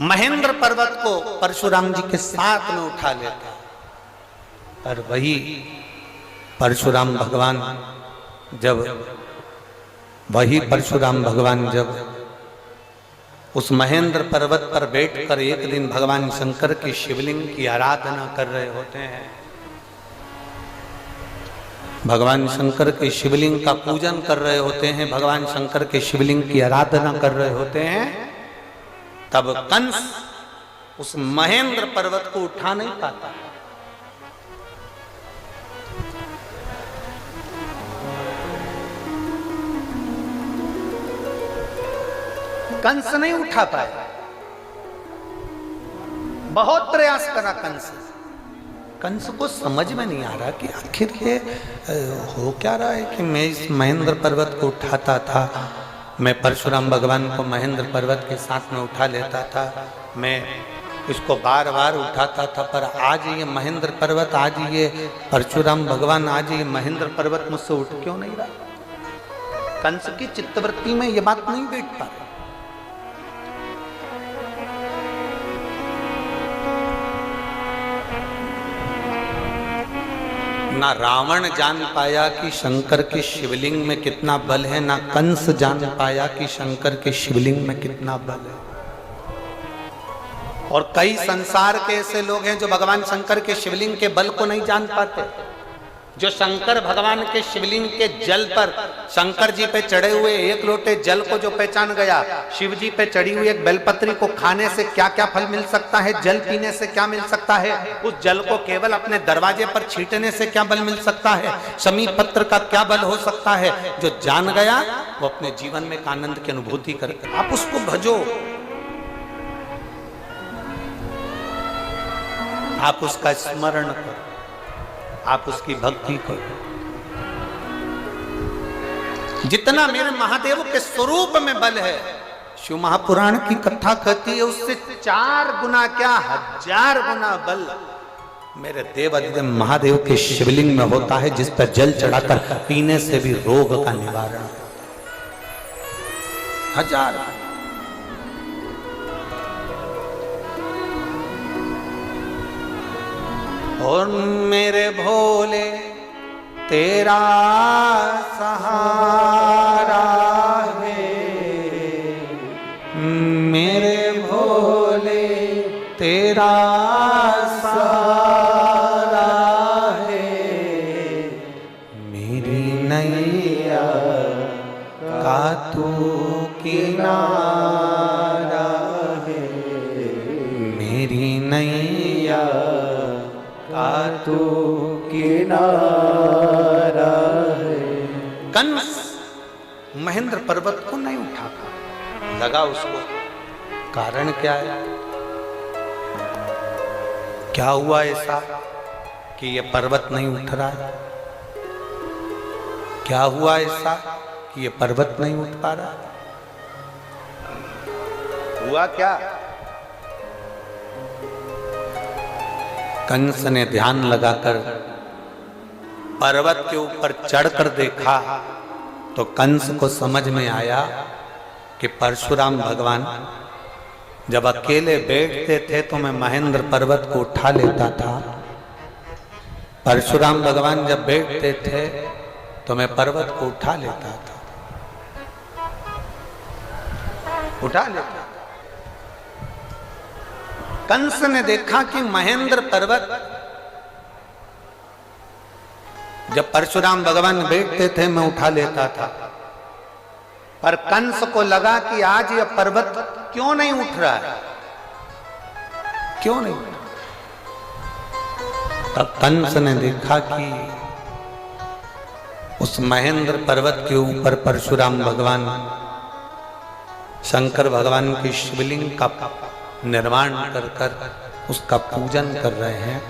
महेंद्र पर्वत को परशुराम जी के साथ में उठा लेता, पर वही परशुराम भगवान जब उस महेंद्र पर्वत पर बैठकर एक दिन भगवान शंकर की शिवलिंग की आराधना कर रहे होते हैं, भगवान शंकर के शिवलिंग का पूजन कर रहे होते हैं, भगवान शंकर के शिवलिंग की आराधना कर रहे होते हैं, तब कंस उस महेंद्र पर्वत को उठा नहीं पाता। कंस नहीं उठा पाया, बहुत प्रयास करा कंस को समझ में नहीं आ रहा कि आखिर ये हो क्या रहा है कि मैं इस महेंद्र पर्वत को उठाता था, मैं परशुराम भगवान को महेंद्र पर्वत के साथ में उठा लेता था, मैं इसको बार बार उठाता था, पर आज ये महेंद्र पर्वत, आज ये परशुराम भगवान, आज ये महेंद्र पर्वत मुझसे उठ क्यों नहीं रहा। कंस की चित्तवृत्ति में ये बात नहीं बैठ पा रही। ना रावण जान पाया कि शंकर के शिवलिंग में कितना बल है, ना कंस जान पाया कि शंकर के शिवलिंग में कितना बल है। और कई संसार के ऐसे लोग हैं जो भगवान शंकर के शिवलिंग के बल को नहीं जान पाते। जो शंकर भगवान के शिवलिंग के जल पर, शंकर जी पे चढ़े हुए एक लोटे जल को जो पहचान गया, शिव जी पे चढ़ी हुई एक बेलपत्री को खाने से क्या क्या फल मिल सकता है, जल पीने से क्या मिल सकता है, उस जल को केवल अपने दरवाजे पर छींटने से क्या बल मिल सकता है, शमी पत्र का क्या बल हो सकता है, जो जान गया वो अपने जीवन में एक आनंद की अनुभूति करके आप उसको भजो, आप उसका स्मरण करो, आप उसकी भक्ति करो। जितना मेरे महादेव के स्वरूप में बल है, शिव महापुराण की कथा कहती है, उससे 4 गुना क्या 1000 गुना बल मेरे देवाधिदेव महादेव के शिवलिंग में होता है, जिस पर जल चढ़ाकर पीने से भी रोग का निवारण 1000। और मेरे भोले तेरा सहारा है, मेरे भोले तेरा सहारा है, मेरी नैया का तू किनारा है, मेरी नैया तू किनारा है। कंस महेंद्र पर्वत को नहीं उठा पाया, लगा उसको कारण क्या है, क्या हुआ ऐसा कि ये पर्वत नहीं उठ रहा है, क्या हुआ ऐसा कि ये पर्वत नहीं उठ पा रहा। हुआ क्या? कंस ने ध्यान लगाकर पर्वत के ऊपर चढ़कर देखा तो कंस को समझ में आया कि परशुराम भगवान जब अकेले बैठते थे तो मैं महेंद्र पर्वत को उठा लेता था, परशुराम भगवान जब बैठते थे तो मैं पर्वत को उठा लेता था, उठा लेता। कंस ने देखा कि महेंद्र पर्वत जब परशुराम भगवान बैठते थे मैं उठा लेता था, पर कंस को लगा कि आज यह पर्वत क्यों नहीं उठ रहा है, क्यों नहीं। तब कंस ने देखा कि उस महेंद्र पर्वत के ऊपर परशुराम भगवान शंकर भगवान की शिवलिंग का निर्माण कर कर उसका पूजन कर रहे हैं,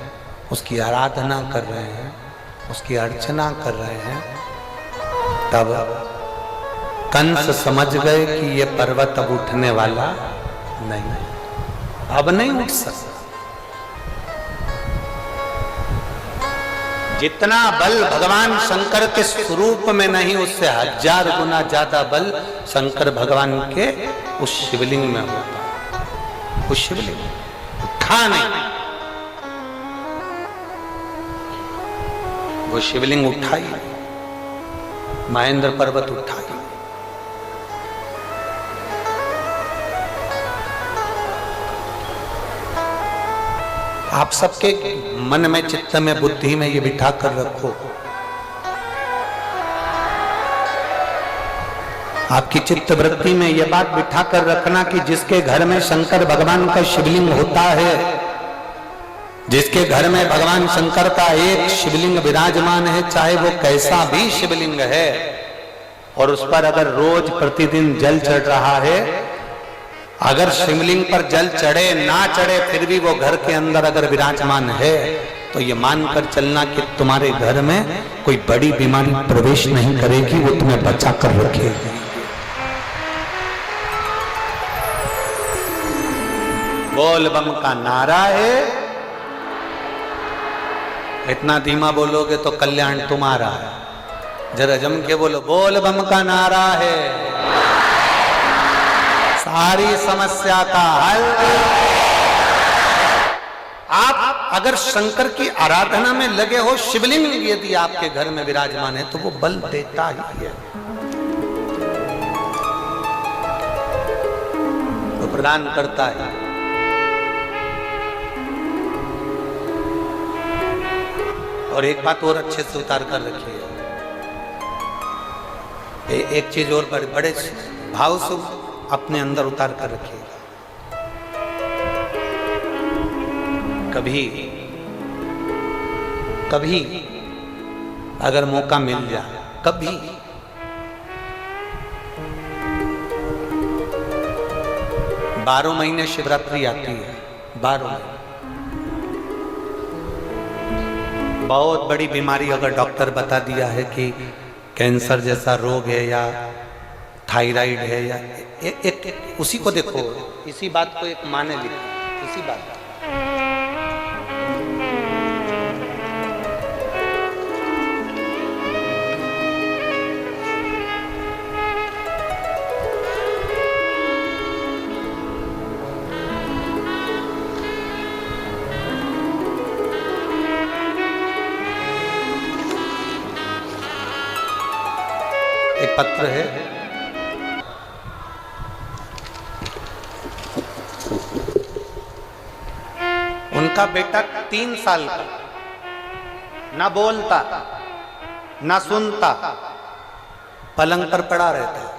उसकी आराधना कर रहे हैं, उसकी अर्चना कर रहे हैं। तब कंस समझ गए कि ये पर्वत अब उठने वाला नहीं, अब नहीं उठ सकता। जितना बल भगवान शंकर के स्वरूप में नहीं, उससे 1000 गुना ज्यादा बल शंकर भगवान के उस शिवलिंग में होता है। उस शिवलिंग उठा नहीं, वो शिवलिंग उठाई, महेंद्र पर्वत उठाई। आप सबके मन में, चित्त में, बुद्धि में ये बिठा कर रखो, आपकी चित्त वृत्ति में यह बात बिठा कर रखना कि जिसके घर में शंकर भगवान का शिवलिंग होता है, जिसके घर में भगवान शंकर का एक शिवलिंग विराजमान है, चाहे वो कैसा भी शिवलिंग है, और उस पर अगर रोज प्रतिदिन जल चढ़ रहा है, अगर शिवलिंग पर जल चढ़े ना चढ़े फिर भी वो घर के अंदर अगर विराजमान है, तो ये मानकर चलना कि तुम्हारे घर में कोई बड़ी बीमारी प्रवेश नहीं करेगी, वो तुम्हें बचा कर रखेगी। बोल बम का नारा है, इतना धीमा बोलोगे तो कल्याण तुम्हारा है। जरा जम के बोलो, बोल बम का नारा है, सारी समस्या का हल। आप अगर शंकर की आराधना में लगे हो, शिवलिंग यदि आपके घर में विराजमान है तो वो बल देता ही है, वो प्रदान करता है। और एक बात और अच्छे से उतार कर रखिए, एक चीज और बड़े भाव से अपने अंदर उतार कर रखिएगा। कभी कभी अगर मौका मिल जाए, कभी 12 महीने शिवरात्रि आती है, 12 महीने। बहुत बड़ी बीमारी अगर डॉक्टर बता दिया है कि कैंसर जैसा रोग है या थायराइड है या एक उसी को देखो, इसी बात को एक माने लिखो, इसी बात को। एक पत्र है, उनका बेटा 3 साल का, ना बोलता ना सुनता, पलंग पर पड़ा रहता।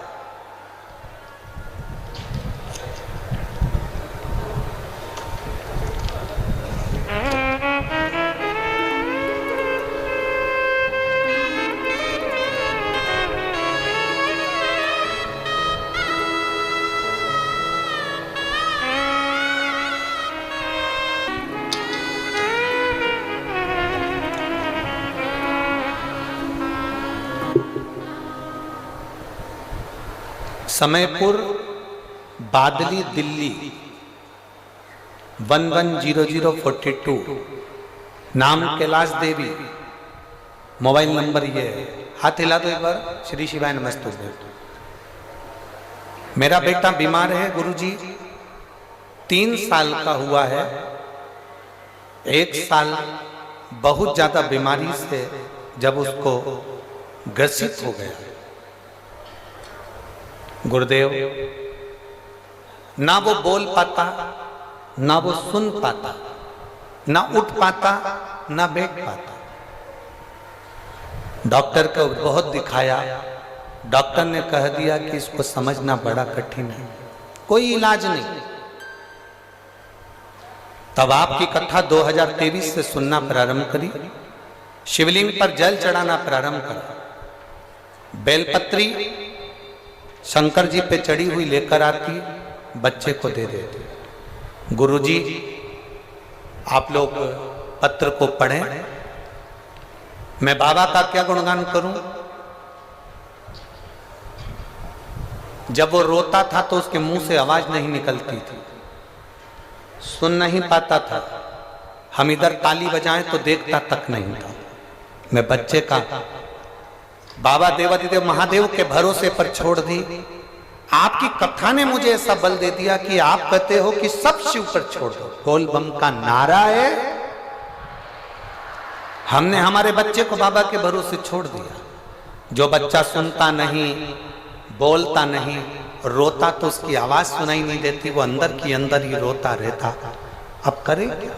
समयपुर, बादली, दिल्ली 110042। नाम कैलाश देवी, मोबाइल नंबर ये है। हाथ हिला दो एक बार। श्री शिवाय नमस्तुभ्यं। मेरा बेटा बीमार है गुरुजी, 3 साल का हुआ है। 1 साल बहुत ज्यादा बीमारी से जब उसको ग्रसित हो गया गुरुदेव, ना वो बोल पाता, ना वो सुन पाता, ना उठ पाता, ना बैठ पाता। डॉक्टर को बहुत दिखाया, डॉक्टर ने कह दिया कि इसको समझना बड़ा कठिन है, कोई इलाज नहीं। तब आपकी कथा 2023 से सुनना प्रारंभ करी, शिवलिंग पर जल चढ़ाना प्रारंभ करा। बेलपत्री शंकर जी पे चढ़ी हुई लेकर आती, बच्चे को दे देती। गुरुजी आप लोग पत्र को पढ़ें, मैं बाबा का क्या गुणगान करूं। जब वो रोता था तो उसके मुंह से आवाज नहीं निकलती थी, सुन नहीं पाता था। हम इधर ताली बजाएं तो देखता तक नहीं था। मैं बच्चे का बाबा देवादिदेव महादेव के भरोसे पर छोड़ दी। आपकी कथा ने मुझे ऐसा बल दे दिया कि आप कहते हो कि सब शिव पर छोड़ दो, बोल बम का नारा है। हमने हमारे बच्चे को बाबा के भरोसे छोड़ दिया। जो बच्चा सुनता नहीं, बोलता नहीं, रोता तो उसकी आवाज सुनाई नहीं देती, वो अंदर की अंदर ही रोता रहता। अब करे क्या?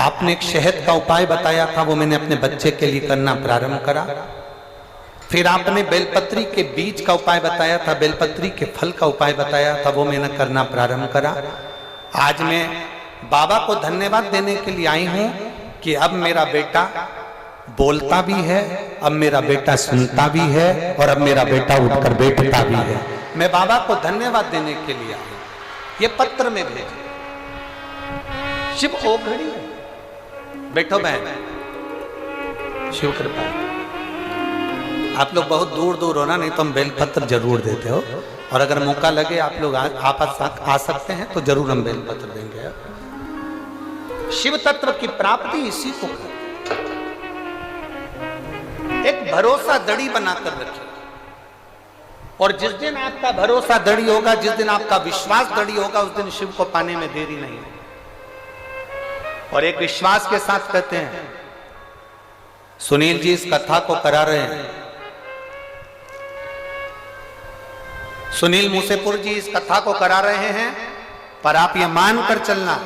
आपने एक शहद का उपाय बताया था, वो मैंने अपने बच्चे के लिए करना प्रारंभ करा। फिर आपने बेलपत्री के बीज का उपाय बताया था, बेलपत्री के फल का उपाय बताया था, वो मैंने करना प्रारंभ करा। आज मैं बाबा को धन्यवाद देने के लिए आई हूं कि अब मेरा बेटा बोलता भी है, अब मेरा बेटा सुनता भी है, और अब मेरा बेटा उठकर बैठता भी है। मैं बाबा को धन्यवाद देने के लिए आई। ये पत्र में भेजे। शिव ओघड़ी बैठो बहन, शिव कृपा। आप लोग बहुत दूर दूर हो ना, नहीं तो हम बेलपत्र जरूर देते हो, और अगर मौका लगे आप लोग आपस आ सकते हैं तो जरूर हम बेलपत्र देंगे। शिव तत्व की प्राप्ति इसी को एक भरोसा दड़ी बनाकर रखिए, और जिस दिन आपका भरोसा दड़ी होगा, जिस दिन आपका विश्वास दड़ी होगा, उस दिन शिव को पाने में देरी नहीं है। और एक विश्वास के साथ कहते हैं, सुनील जी इस कथा को करा रहे हैं, सुनील मूसेपुर जी इस कथा को करा रहे हैं, पर आप ये मानकर चलना,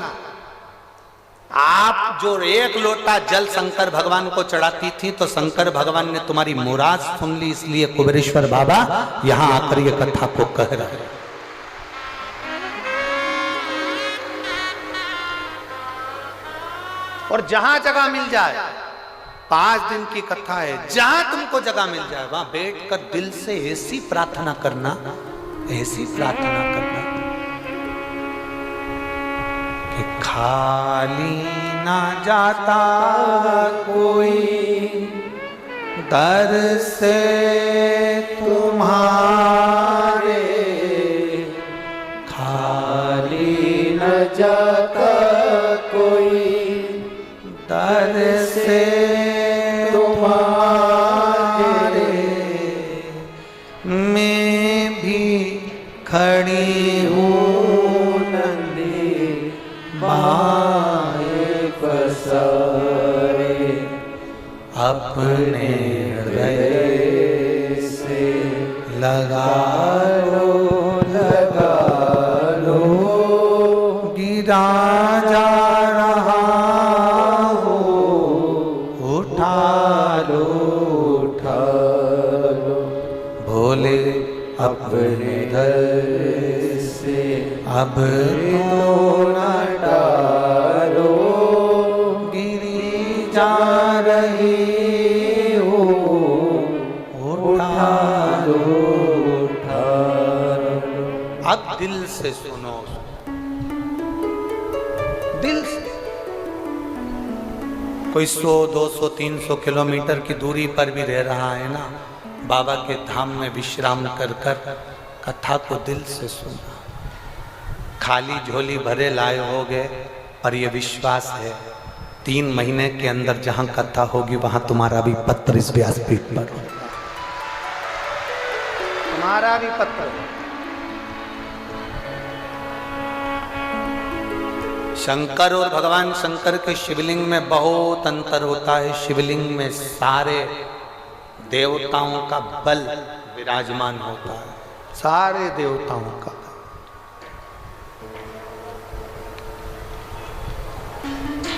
आप जो 1 लोटा जल शंकर भगवान को चढ़ाती थी तो शंकर भगवान ने तुम्हारी मुराद सुन ली, इसलिए कुबेरेश्वर बाबा यहां आकर ये कथा को कह रहे हैं। और जहां जगह मिल जाए, 5 दिन की कथा है, जहां तुमको जगह मिल जाए वहां बैठकर दिल से ऐसी प्रार्थना करना, ऐसी प्रार्थना करना कि खाली ना जाता कोई दर से तुम्हारे, खाली न जाता कोई दर से तुम्हारे, मैं भी खड़ी हूँ नंदी बाए पसारे, अपने हृदय से लगा लो, गिरा जा रहा हो, उठा लो, भोले अपने दर से अब तो न डालो, गिरी जा रही हो, उठा लो। अब दिल से सुनो, दिल से। कोई 100, 200, 300 किलोमीटर की दूरी पर भी रह रहा है ना, बाबा के धाम में विश्राम कर कर कथा को दिल से सुना। खाली झोली भरे लाए होगे, पर यह विश्वास है 3 महीने के अंदर जहां कथा होगी वहां तुम्हारा भी पत्र इस व्यासपीठ पर होगा, तुम्हारा भी पत्र। शंकर और भगवान शंकर के शिवलिंग में बहुत अंतर होता है। शिवलिंग में सारे देवताओं का बल विराजमान होता है, सारे देवताओं का।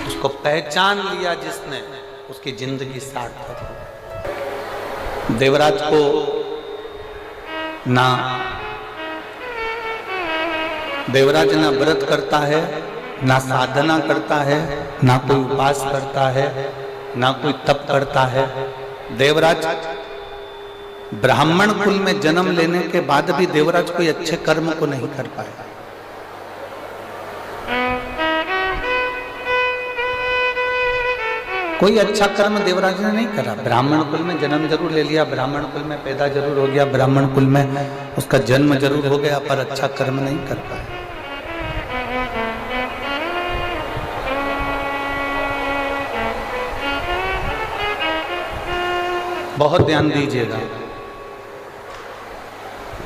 उसको पहचान लिया जिसने, उसकी जिंदगी सार्थक हो। देवराज को ना देवराज ना व्रत करता है, ना साधना करता है, ना कोई उपास करता है, ना कोई तप करता है। देवराज ब्राह्मण कुल में जन्म लेने के बाद भी देवराज कोई अच्छे कर्म को नहीं कर पाया। कोई अच्छा कर्म देवराज ने नहीं करा। ब्राह्मण कुल में जन्म जरूर ले लिया, ब्राह्मण कुल में पैदा जरूर हो गया, ब्राह्मण कुल में उसका जन्म जरूर हो गया, पर अच्छा कर्म नहीं कर पाया। बहुत ध्यान दीजिएगा।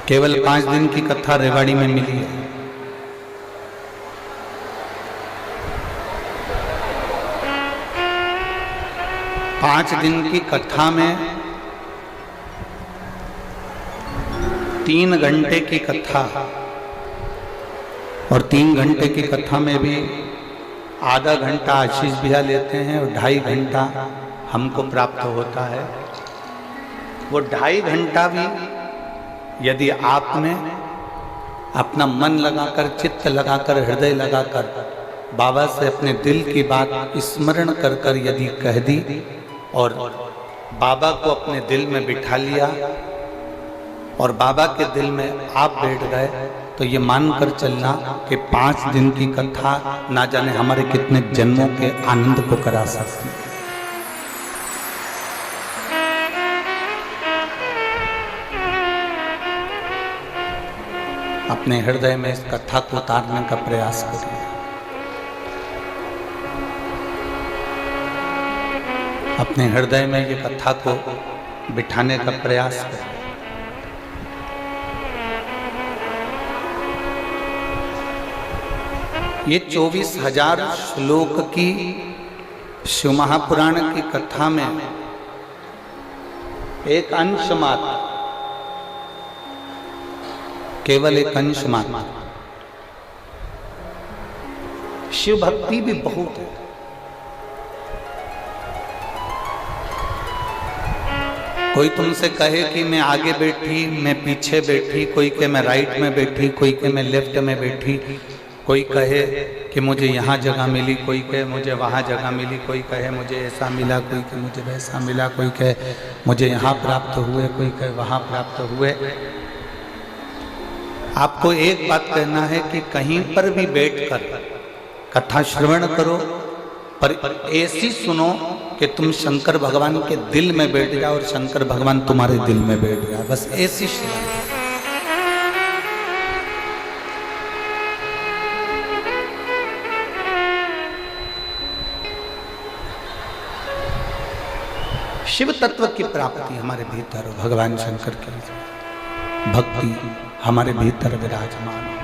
केवल 5 दिन की कथा रेवाड़ी में मिली है। पांच दिन की कथा में 3 घंटे की कथा, और 3 घंटे की कथा में भी आधा घंटा आशीष भैया लेते हैं और 2.5 घंटा हमको प्राप्त होता है। वो 2.5 घंटा भी यदि आपने अपना मन लगाकर, चित्त लगाकर, हृदय लगाकर बाबा से अपने दिल की बात स्मरण कर कर यदि कह दी और बाबा को अपने दिल में बिठा लिया और बाबा के दिल में आप बैठ गए, तो ये मानकर चलना कि 5 दिन की कथा ना जाने हमारे कितने जन्मों के आनंद को करा सकती है। अपने हृदय में इस कथा को उतारने का प्रयास करिए। अपने हृदय में ये कथा को बिठाने का प्रयास करिए। ये 24,000 श्लोक की शिव महापुराण की कथा में एक अंश मात्र, केवल एक अंश मात्र। शिव भक्ति भी बहुत है। कोई तुमसे कहे कि मैं आगे बैठी, मैं पीछे बैठी, कोई कहे मैं राइट में बैठी, कोई कहे मैं लेफ्ट में बैठी, कोई कहे कि मुझे यहाँ जगह मिली, कोई कहे मुझे वहाँ जगह मिली, कोई कहे मुझे ऐसा मिला, कोई कहे मुझे वैसा मिला, कोई कहे मुझे यहाँ प्राप्त हुए, कोई कहे वहाँ प्राप्त हुए। आपको एक बात कहना है कि कहीं पर भी बैठकर कथा श्रवण करो, पर ऐसी सुनो कि तुम शंकर भगवान के दिल में बैठ जाओ और शंकर भगवान तुम्हारे दिल में बैठ जाए। बस ऐसी श्रवण। शिव तत्व की प्राप्ति हमारे भीतर हो, भगवान शंकर की भक्ति हमारे भीतर विराजमान हो।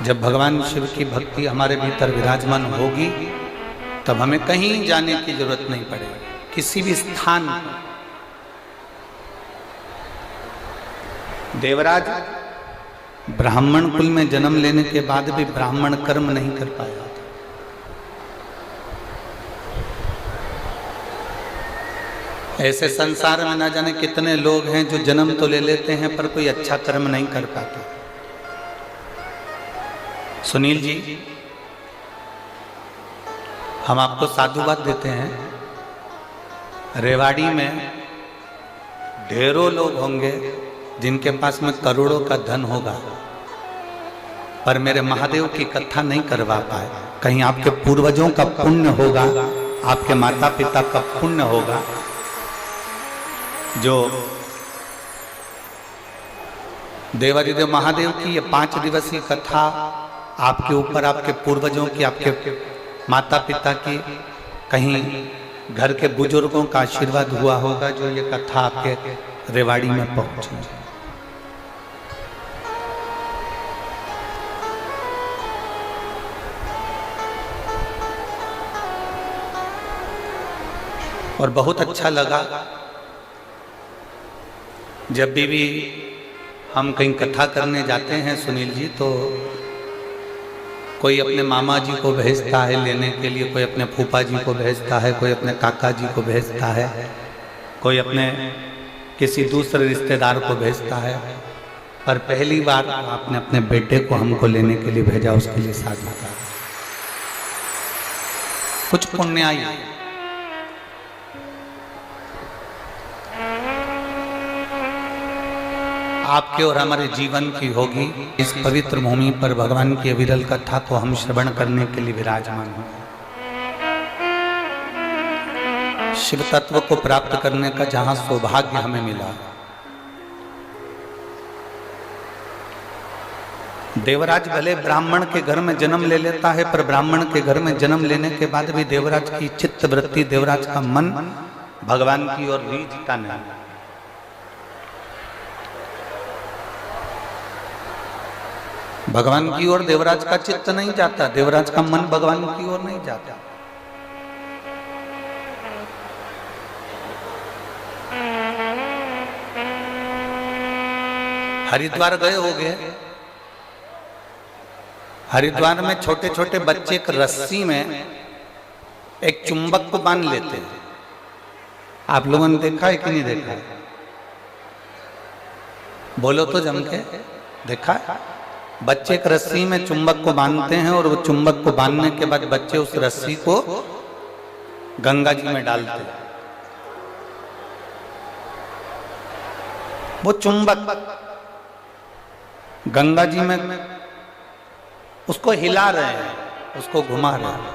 जब भगवान शिव की भक्ति हमारे भीतर विराजमान होगी तब हमें कहीं जाने की जरूरत नहीं पड़ेगी, किसी भी स्थान पर। देवराज ब्राह्मण कुल में जन्म लेने के बाद भी ब्राह्मण कर्म नहीं कर पाया। ऐसे संसार में ना जाने कितने लोग हैं जो जन्म तो ले लेते हैं पर कोई अच्छा कर्म नहीं कर पाते। सुनील जी, हम आपको साधुवाद देते हैं। रेवाड़ी में ढेरों लोग होंगे जिनके पास में करोड़ों का धन होगा, पर मेरे महादेव की कथा नहीं करवा पाए। कहीं आपके पूर्वजों का पुण्य होगा, आपके माता पिता का पुण्य होगा, जो देवाधिदेव महादेव की ये 5 दिवसीय कथा आपके ऊपर, आपके पूर्वजों की, आपके माता पिता की, कहीं घर के बुजुर्गों का आशीर्वाद हुआ होगा जो ये कथा आपके रेवाड़ी में पहुंची। और बहुत अच्छा लगा जब भी हम कहीं कथा करने जाते हैं सुनील जी, तो कोई अपने मामा जी को भेजता है लेने के लिए, कोई अपने फूफा जी को भेजता है, कोई अपने काका जी को भेजता है, कोई अपने किसी दूसरे रिश्तेदार को भेजता है, पर पहली बार आपने अपने बेटे को हमको लेने के लिए भेजा, उसके लिए साधुता। कुछ पुण्याई आपके और हमारे जीवन की होगी। इस पवित्र भूमि पर भगवान की अविरल कथा को हम श्रवण करने के लिए विराजमान हैं। शिव तत्व को प्राप्त करने का जहां सौभाग्य हमें मिला। देवराज भले ब्राह्मण के घर में जन्म ले लेता है, पर ब्राह्मण के घर में जन्म लेने के बाद भी देवराज की चित्त वृत्ति, देवराज का मन भगवान की ओर रीझता नहीं। भगवान की ओर देवराज का चित्त नहीं जाता, देवराज का मन भगवान की ओर नहीं जाता। हरिद्वार गए होगे, हरिद्वार में छोटे छोटे बच्चे एक रस्सी में एक चुंबक को बांध लेते हैं। आप लोगों ने देखा है कि नहीं देखा है? बोलो तो जम के। देखा है? बच्चे एक रस्सी में चुंबक को बांधते हैं और वो चुंबक को बांधने के बाद बच्चे उस रस्सी को गंगा जी में डालते हैं। वो चुंबक गंगा जी में उसको हिला रहे हैं, उसको घुमा रहे हैं।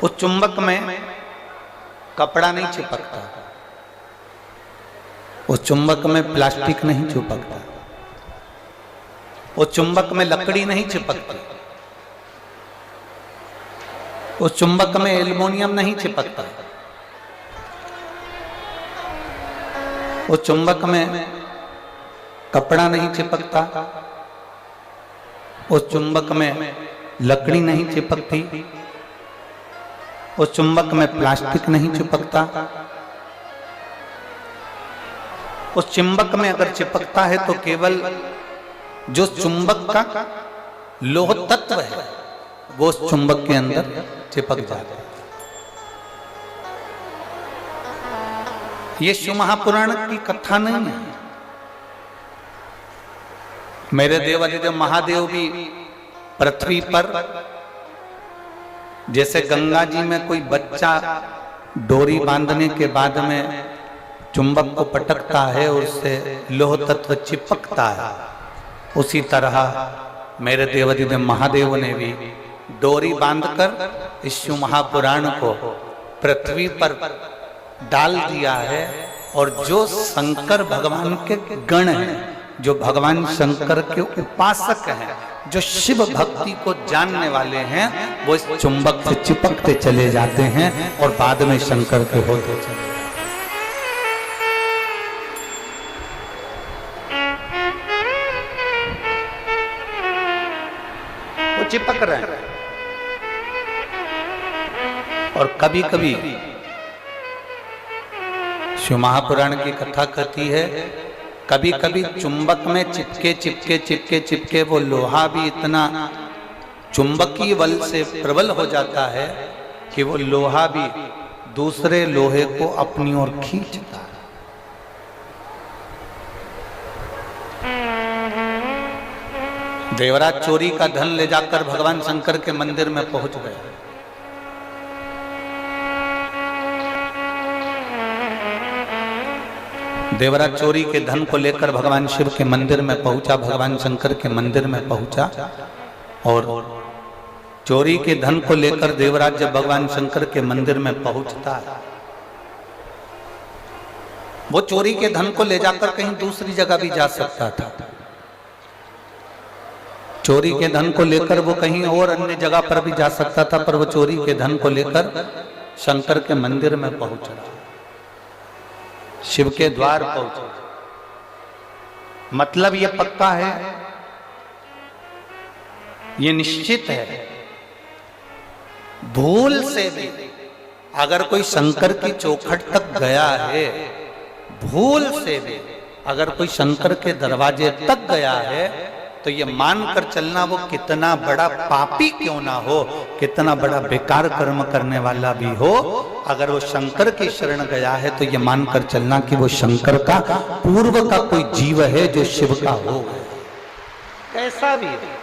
उस चुंबक में कपड़ा नहीं चिपकता, उस चुंबक में प्लास्टिक नहीं चिपकता, उस चुंबक में लकड़ी नहीं चिपकती, उस चुंबक में एल्युमिनियम नहीं चिपकता, उस चुंबक में कपड़ा नहीं चिपकता, उस चुंबक में लकड़ी नहीं चिपकती, उस चुंबक में प्लास्टिक नहीं चिपकता। उस चुंबक में अगर चिपकता है तो केवल जो चुंबक का लोह तत्व है वो उस चुंबक के अंदर चिपक जाता है। ये शिव महापुराण की कथा नहीं है। मेरे देवाधिदेव महादेव भी पृथ्वी पर जैसे गंगा जी में कोई बच्चा डोरी बांधने के बाद में चुंबक को पटकता है और उससे लोह तत्व चिपकता है, उसी तरह मेरे देवाधिदेव महादेव ने भी डोरी बांधकर इस शिव महापुराण को पृथ्वी पर डाल दिया है। और जो शंकर भगवान के गण हैं, जो भगवान शंकर के उपासक हैं, जो शिव भक्ति को जानने वाले हैं, वो इस चुंबक से चिपकते चले जाते हैं और बाद में शंकर के होते चले। चिपक रहे हैं। और कभी कभी शिव महापुराण की कथा कहती है, कभी कभी चुंबक में चिपके चिपके चिपके चिपके वो लोहा भी इतना चुंबकीय बल से प्रबल हो जाता है कि वो लोहा भी दूसरे लोहे को अपनी ओर खींचता है। देवराज चोरी का धन ले जाकर भगवान शंकर के मंदिर में पहुंच गए। देवराज चोरी के धन को लेकर भगवान शिव के मंदिर में पहुंचा, भगवान शंकर के मंदिर में पहुंचा। और चोरी के धन को लेकर देवराज जब भगवान शंकर के मंदिर में पहुंचता है वो चोरी के धन को ले जाकर कहीं दूसरी जगह भी जा सकता था। चोरी के धन को लेकर वो कहीं और अन्य जगह पर भी जा सकता था, पर वो चोरी के धन को लेकर शंकर के मंदिर में पहुंचा, शिव के द्वार पहुंचा। मतलब ये पक्का है, ये निश्चित है, भूल से भी अगर कोई शंकर की चौखट तक गया है, भूल से भी अगर कोई शंकर के दरवाजे तक गया है, तो ये मानकर चलना वो कितना बड़ा पापी क्यों ना हो, कितना बड़ा बेकार कर्म करने वाला भी हो, अगर वो शंकर की शरण गया है तो ये मानकर चलना कि वो शंकर का पूर्व का कोई जीव है जो शिव का हो, कैसा भी है।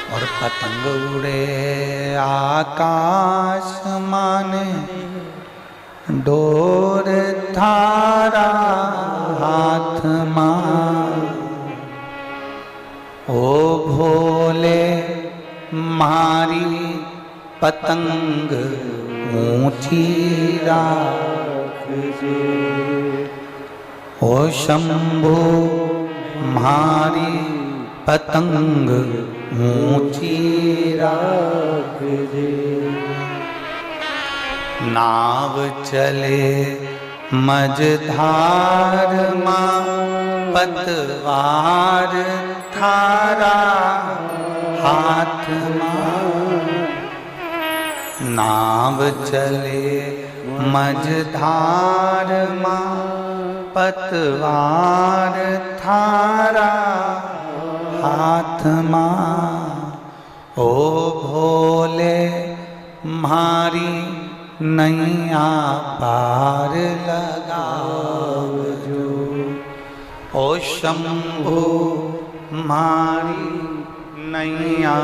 और पतंग उड़े आकाश माने, डोर थारा हाथ मां, ओ भोले मारी पतंग ऊंची राखजे, ओ शंभो मारी पतंग ऊंची राखजे। नाव चले मझधार मां, पतवार थारा हाथ मां, नाव चले मझधार मां, पतवार थारा हाथ मां, ओ भोले मारी नैया पार लगावजो, ओ शंभो मारी नैया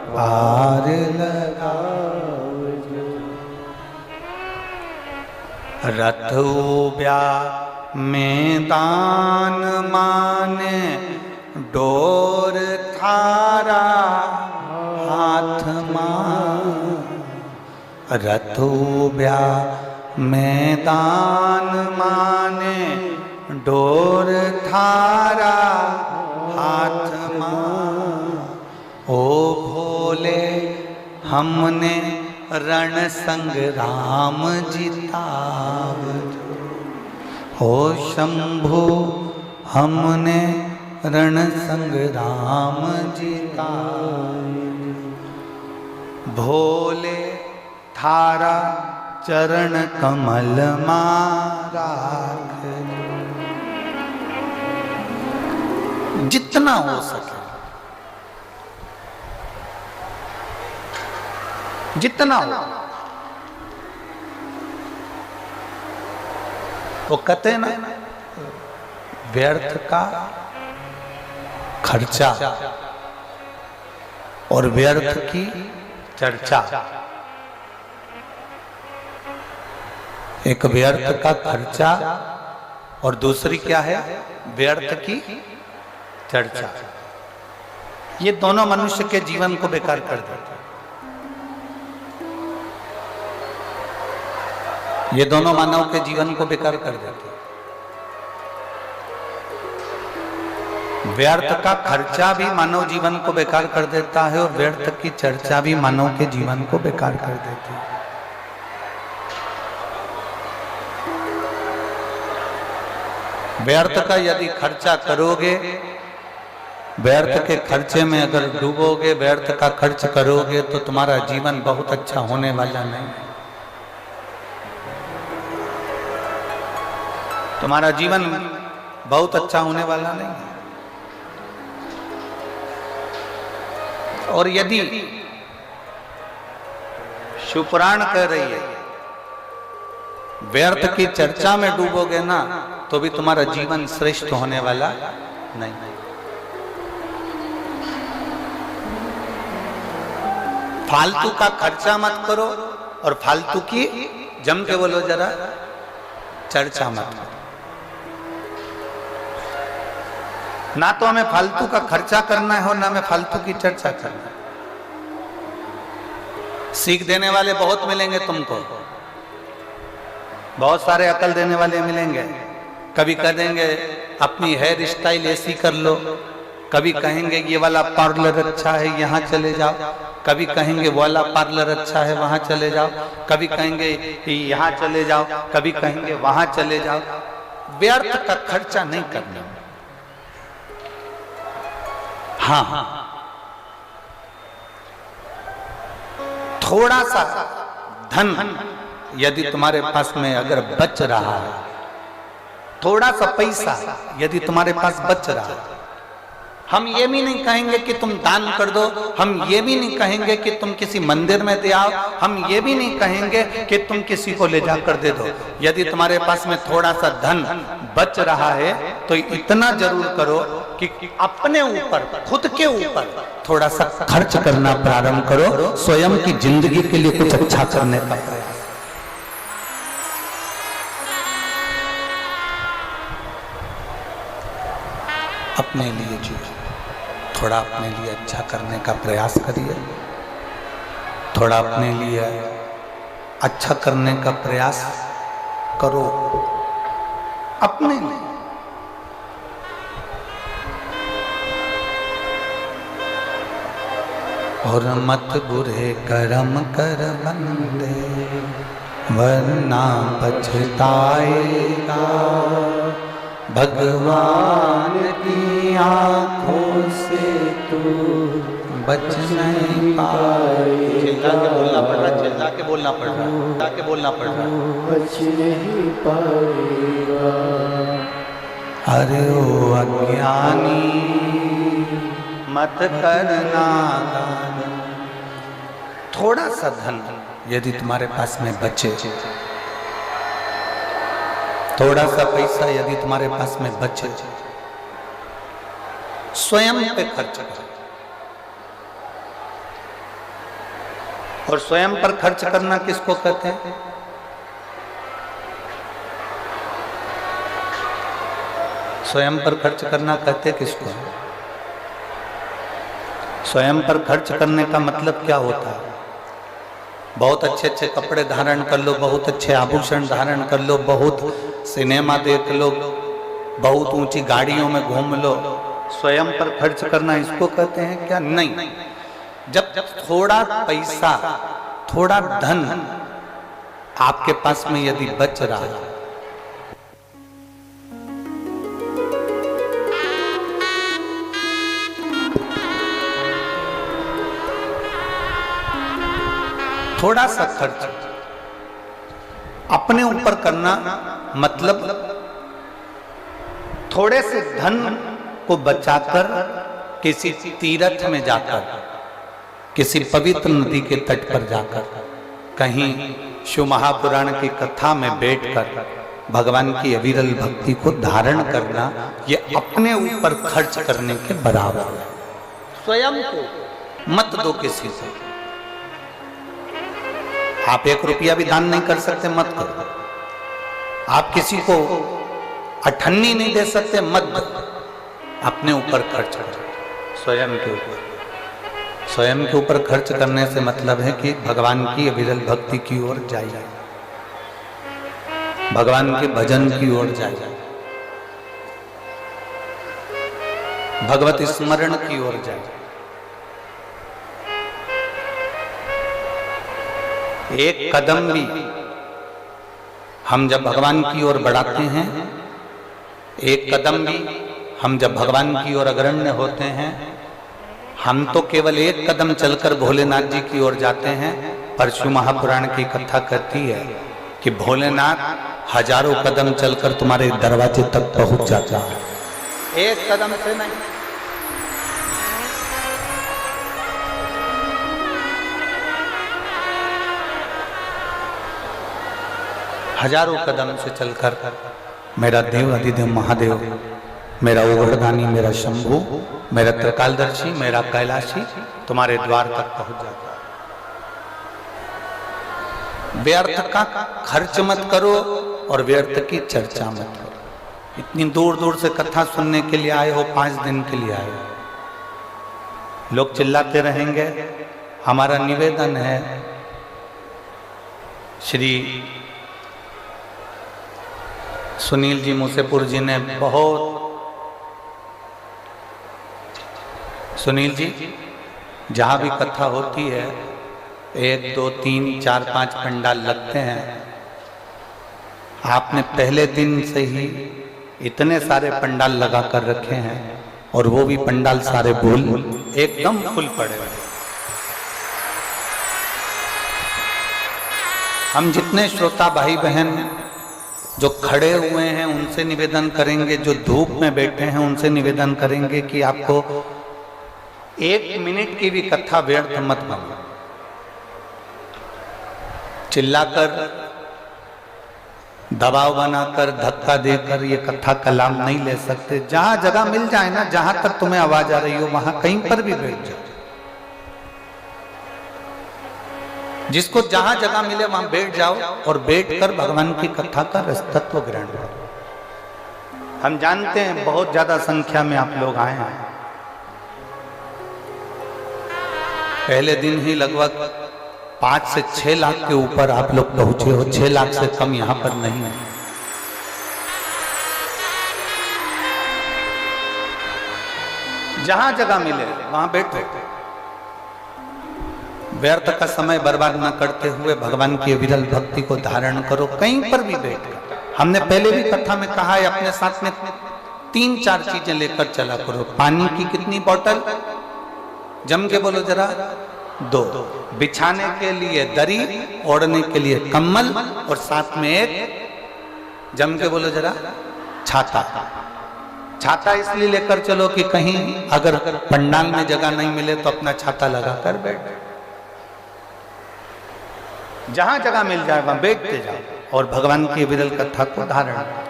पार लगावजो। रथ उब्या मैदान माने, डोर थारा हाथ मां, रथ उब्या मैदान माने, डोर थारा हाथ मां, ओ भोले हमने रण संग्राम जितावजो, ओ शंभो हमने रण संग्राम जिताए, भोले थारा चरण कमल मारा। जितना हो सके, जितना हो, वो कहते ना व्यर्थ का खर्चा और व्यर्थ की चर्चा, एक व्यर्थ का खर्चा और दूसरी क्या है, व्यर्थ की चर्चा। ये दोनों मनुष्य के जीवन को बेकार कर देते, ये दोनों मानव के जीवन को बेकार कर देते। व्यर्थ का खर्चा भी मानव जीवन को बेकार कर देता है और व्यर्थ की चर्चा भी मानव के जीवन को बेकार कर देती है। व्यर्थ का यदि खर्चा करोगे, व्यर्थ के खर्चे में अगर डूबोगे, व्यर्थ का खर्च करोगे तो तुम्हारा जीवन बहुत अच्छा होने वाला नहीं है। तुम्हारा जीवन बहुत अच्छा होने वाला नहीं है। और यदि शिवपुराण कह रही है व्यर्थ की चर्चा में डूबोगे ना तो भी तुम्हारा जीवन श्रेष्ठ होने वाला नहीं। फालतू का खर्चा मत करो और फालतू की, जम के बोलो जरा, चर्चा मत करो। ना तो हमें फालतू का खर्चा करना है और ना हमें फालतू की चर्चा करना है। सीख देने वाले बहुत मिलेंगे तुमको, बहुत सारे अकल देने वाले मिलेंगे। कभी कह देंगे अपनी हेयर स्टाइल ऐसी कर लो, कभी कहेंगे ये वाला पार्लर अच्छा है यहाँ चले जाओ, कभी कहेंगे वो वाला पार्लर अच्छा है वहां चले जाओ, कभी कहेंगे यहाँ चले जाओ, कभी कहेंगे वहां चले जाओ। व्यर्थ का खर्चा नहीं करना। हाँ, थोड़ा सा धन यदि तुम्हारे पास में अगर बच रहा है, थोड़ा सा पैसा यदि तुम्हारे पास बच रहा है, हम ये भी नहीं कहेंगे कि तुम दान कर दो, हम ये भी नहीं कहेंगे कि तुम किसी मंदिर में दे आओ, हम ये भी नहीं कहेंगे कि तुम किसी को ले जाकर दे दो। यदि तुम्हारे पास में थोड़ा सा धन बच रहा है तो इतना जरूर करो कि अपने ऊपर, खुद के ऊपर थोड़ा सा खर्च करना प्रारंभ करो, स्वयं की जिंदगी के लिए कुछ अच्छा करने का प्रयास। अपने लिए जिए, थोड़ा अपने लिए अच्छा करने का प्रयास करिए, थोड़ा अपने लिए अच्छा करने का प्रयास करो अपने लिए। और मत बुरे कर्म कर बंदे वरना पछताएगा, भगवान की आंखों से तू बच नहीं पाए। चिल्ला के बोलना पड़ रहा, चिल्ला के बोलना पड़ रहा, चिल्ला के बोलना पड़ रहा, बच नहीं पाएगा। अरे ओ अज्ञानी मत करना दान। थोड़ा सा धन यदि तुम्हारे पास में बचे, थोड़ा सा पैसा यदि तुम्हारे पास में बचे, स्वयं पे खर्च करो। और स्वयं पर खर्च करना किसको कहते हैं? स्वयं पर खर्च करना कहते किसको? स्वयं पर खर्च करने का मतलब क्या होता है? बहुत अच्छे अच्छे कपड़े धारण कर लो, बहुत अच्छे आभूषण धारण कर लो, बहुत सिनेमा देख लो, बहुत ऊंची गाड़ियों में घूम लो। स्वयं पर खर्च करना इसको कहते हैं क्या? नहीं। जब थोड़ा पैसा, थोड़ा धन आपके पास में यदि बच रहा है, थोड़ा सा खर्च अपने ऊपर करना, मतलब थोड़े से धन को बचाकर किसी तीर्थ में जाकर, किसी पवित्र नदी के तट पर जाकर, कहीं शिव महापुराण की कथा में बैठकर भगवान की अविरल भक्ति को धारण करना, ये अपने ऊपर खर्च करने के बराबर है। स्वयं को मत दो किसी से। आप 1 रुपया भी दान नहीं कर सकते, मत करो। आप किसी को अठन्नी नहीं दे सकते, मत दो। अपने ऊपर खर्च करो, स्वयं के ऊपर। स्वयं के ऊपर खर्च करने से मतलब है कि भगवान की अविरल भक्ति की ओर जाइए, भगवान के भजन की ओर जाइए, भगवत स्मरण की ओर जाइए। एक कदम भी हम जब भगवान की ओर बढ़ाते हैं, एक कदम भी हम जब भगवान की ओर अग्रण्य होते हैं, हम तो केवल एक कदम चलकर भोलेनाथ जी की ओर जाते हैं। पर शिव महापुराण की कथा कहती है कि भोलेनाथ हजारों कदम चलकर तुम्हारे दरवाजे तक पहुंच जाता है, एक कदम से नहीं। हजारों कदम से चलकर मेरा देव अधिदेव महादेव, मेरा ओगड़दानी, मेरा शंभू, मेरा त्रिकालदर्शी, मेरा कैलाशी तुम्हारे द्वार तक पहुंच जाता है। व्यर्थ का खर्च मत करो और व्यर्थ की चर्चा मत करो। इतनी दूर दूर से कथा सुनने के लिए आए हो, 5 दिन के लिए आए हो, लोग चिल्लाते रहेंगे। हमारा निवेदन है, श्री सुनील जी मूसेपुर जी ने बहुत, सुनील जी जहाँ भी कथा होती है 1 2 3 4 5 पंडाल लगते हैं, आपने पहले दिन से ही इतने सारे पंडाल लगा कर रखे हैं और वो भी पंडाल सारे फूल एकदम फुल पड़े हुए। हम जितने श्रोता भाई बहन जो खड़े हुए हैं उनसे निवेदन करेंगे, जो धूप में बैठे हैं उनसे निवेदन करेंगे कि आपको 1 मिनट की भी कथा व्यर्थ मत बनो। चिल्लाकर, दबाव बनाकर, धक्का देकर ये कथा का लाभ नहीं ले सकते। जहां जगह मिल जाए ना, जहां तक तुम्हें आवाज आ रही हो वहां कहीं पर भी बैठ जाओ। जिसको जहां जगह मिले वहां बैठ जाओ और बैठकर भगवान की कथा का रसतत्व ग्रहण करो। हम जानते हैं बहुत ज्यादा संख्या में आप लोग आए हैं। पहले दिन ही लगभग 5 से 6 लाख के ऊपर आप लोग पहुंचे हो, 6 लाख से कम यहां पर नहीं है। जहां जगह मिले वहां बैठो, व्यर्थ का समय बर्बाद न करते हुए भगवान की विरल भक्ति को धारण करो, कहीं पर भी बैठो। हमने पहले भी कथा में कहा है, अपने साथ में 3-4 चीजें लेकर चला करो। पानी की कितनी बोतल, जम के बोलो जरा, 2। बिछाने के लिए दरी, ओढ़ने के लिए कम्बल और साथ में एक, जम के बोलो जरा, छाता। छाता इसलिए लेकर चलो कि कहीं अगर पंडाल में जगह नहीं मिले तो अपना छाता लगाकर बैठ। जहां जगह मिल जाए वहां बैठते जाओ और भगवान की विरल कथा को धारण करो।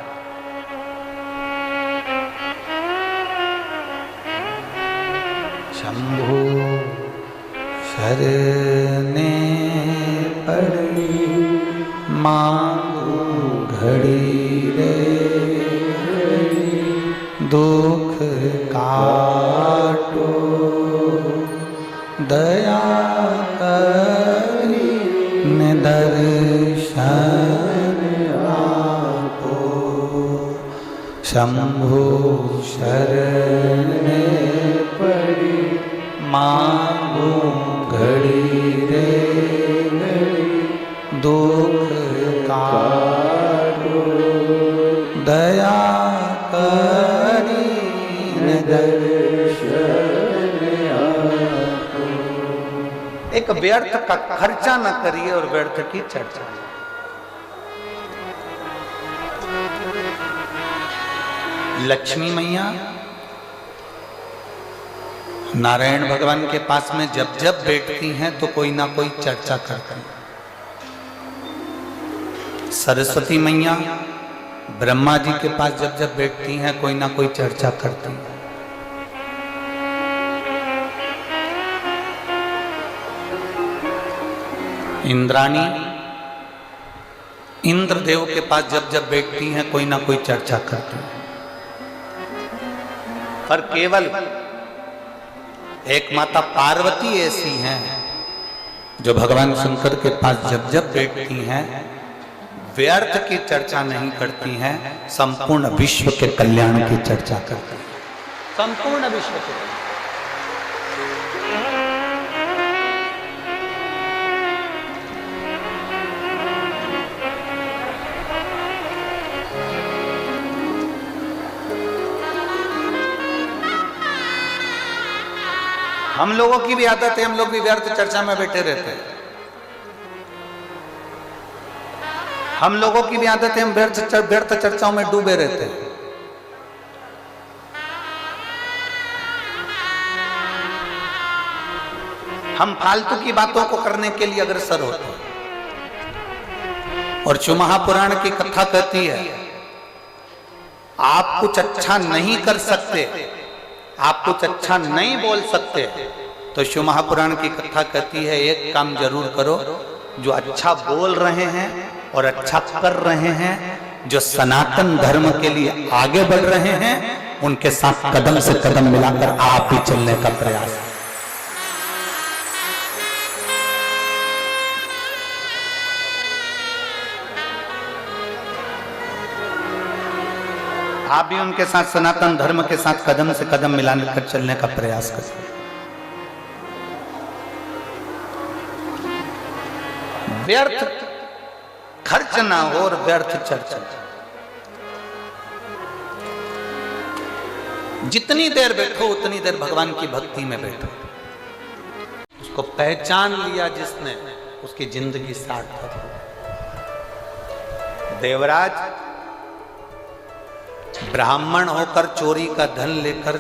शंभु शरणे पड़ी मांगू घड़ी रे, दुख काटो दया करी दर्शन आपो। शंभु शरणे पड़ी मांगू घड़ी रे, दुख काटो दया करी दर्शन आपो। एक व्यर्थ का खर्चा न करिए और व्यर्थ की चर्चा। लक्ष्मी मैया नारायण भगवान के पास में जब जब बैठती हैं तो कोई ना कोई चर्चा करती हैं। सरस्वती मैया ब्रह्मा जी के पास जब जब बैठती हैं कोई ना कोई चर्चा करती हैं। इंद्राणी इंद्रदेव के पास जब जब बैठती हैं कोई ना कोई चर्चा करती हैं। पर केवल एक माता पार्वती ऐसी हैं जो भगवान शंकर के पास जब जब बैठती हैं व्यर्थ की चर्चा नहीं करती हैं, संपूर्ण विश्व के कल्याण की चर्चा करती हैं। संपूर्ण विश्व के। हम लोगों की भी आदत है, हम लोग भी व्यर्थ चर्चा में बैठे रहते हैं। हम लोगों की भी आदत है, हम व्यर्थ चर्चाओं में डूबे रहते हैं। हम फालतू की बातों को करने के लिए अग्रसर होते हैं। और शिव महापुराण की कथा कहती है आप कुछ अच्छा नहीं कर सकते, आप कुछ अच्छा नहीं बोल सकते, तो शिव महापुराण की कथा कहती है एक काम जरूर करो, जो अच्छा बोल रहे हैं और अच्छा कर रहे हैं जो सनातन धर्म के लिए आगे बढ़ रहे हैं, उनके साथ कदम से कदम मिलाकर आप भी चलने का प्रयास। आप भी उनके साथ सनातन धर्म के साथ कदम से कदम मिलाकर चलने का प्रयास करें। व्यर्थ खर्च ना हो और व्यर्थ चर्चा। जितनी देर बैठो उतनी देर भगवान की भक्ति में बैठो। उसको पहचान लिया जिसने, उसकी जिंदगी सार्थक हो। देवराज ब्राह्मण होकर चोरी का धन लेकर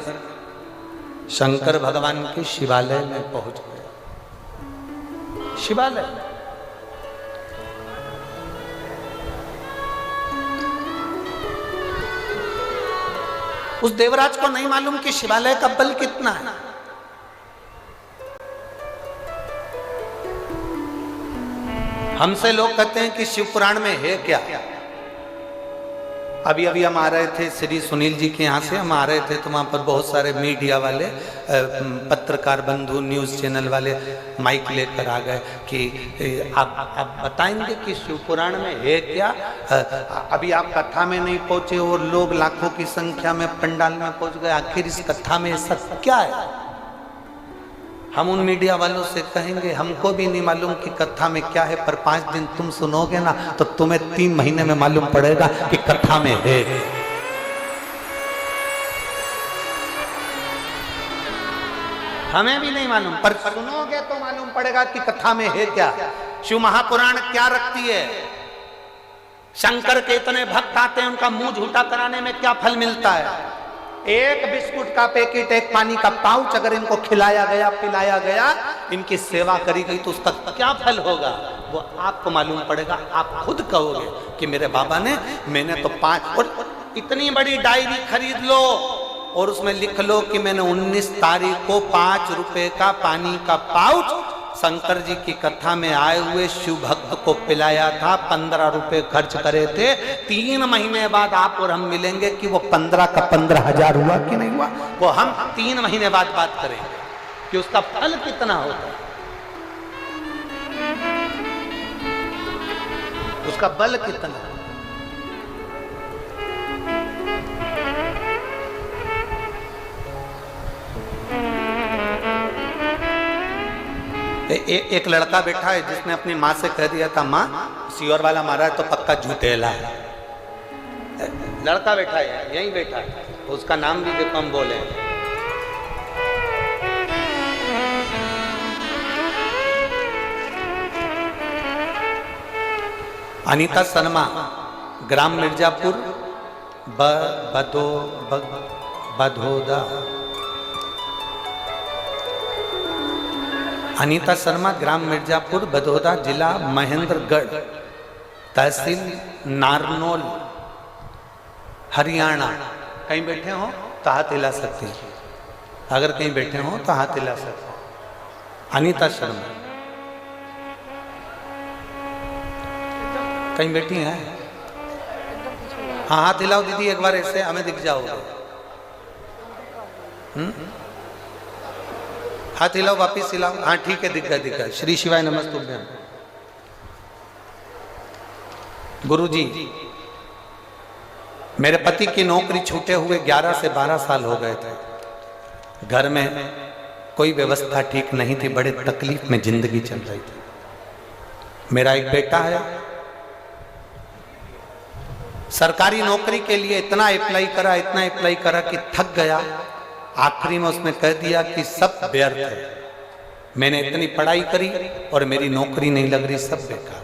शंकर भगवान के शिवालय में पहुंच गए। शिवालय उस देवराज को नहीं मालूम कि शिवालय का बल कितना है। हमसे लोग कहते हैं कि शिव पुराण में है क्या। अभी अभी हम आ रहे थे श्री सुनील जी के यहाँ से, हम आ रहे थे तो वहाँ पर बहुत सारे मीडिया वाले, पत्रकार बंधु, न्यूज़ चैनल वाले माइक लेकर आ गए कि आप बताएंगे कि शिव पुराण में है क्या। अभी आप कथा में नहीं पहुँचे और लोग लाखों की संख्या में पंडाल में पहुँच गए, आखिर इस कथा में ऐसा क्या है। हम उन मीडिया वालों से कहेंगे हमको भी नहीं मालूम कि कथा में क्या है, पर 5 दिन तुम सुनोगे ना तो तुम्हें 3 महीने में मालूम पड़ेगा कि कथा में है। हमें भी नहीं मालूम, पर सुनोगे तो मालूम पड़ेगा कि कथा में है क्या। शिव महापुराण क्या रखती है। शंकर के इतने भक्त आते हैं, उनका मुंह झूठा कराने में क्या फल मिलता है। एक बिस्कुट का पैकेट, एक पानी का पाउच अगर इनको खिलाया गया, पिलाया गया, इनकी सेवा करी गई तो उसका क्या फल होगा वो आपको मालूम पड़ेगा। आप खुद कहोगे कि मेरे बाबा ने, मैंने तो 5, और इतनी बड़ी डायरी खरीद लो और उसमें लिख लो कि मैंने 19 तारीख को 5 रुपए का पानी का पाउच शंकर जी की कथा में आए हुए शिव भक्त को पिलाया था, 15 रुपए खर्च करे थे। 3 महीने बाद आप और हम मिलेंगे कि वो 15 का 15,000 हुआ कि नहीं हुआ, वो हम 3 महीने बाद बात करेंगे कि उसका फल कितना होता है, उसका बल कितना। एक लड़का बैठा है जिसने अपनी माँ से कह दिया था, माँ सियोर वाला मारा है तो पक्का झूठेला है। लड़का बैठा है, यहीं बैठा है, उसका नाम भी देखो हम बोले। अनीता शर्मा, ग्राम मिर्जापुर, बधोदा। अनीता शर्मा, ग्राम मिर्जापुर, बधोदा, जिला महेंद्रगढ़, तहसील नारनौल, हरियाणा। कहीं बैठे हो तो हाथ हिला सकते हैं, अगर कहीं बैठे हो तो हाथ हिला सकते हैं। अनीता शर्मा कहीं बैठी हैं? हाँ, हाथ हिलाओ दीदी एक बार, ऐसे हमें दिख जाओगे। हाथ हिलाओ, वापिस हिलाओ। हाँ ठीक है, दिख गया। श्री शिवाय नमस्तुभ्यम। गुरुजी, मेरे पति की नौकरी छूटे हुए 11 से 12 साल हो गए थे। घर में कोई व्यवस्था ठीक नहीं थी, बड़े तकलीफ में जिंदगी चल रही थी। मेरा एक बेटा है, सरकारी नौकरी के लिए इतना अप्लाई करा कि थक गया। आखिरी में उसने कह दिया कि सब व्यर्थ है, मैंने इतनी पढ़ाई करी और मेरी नौकरी नहीं लग रही, सब बेकार।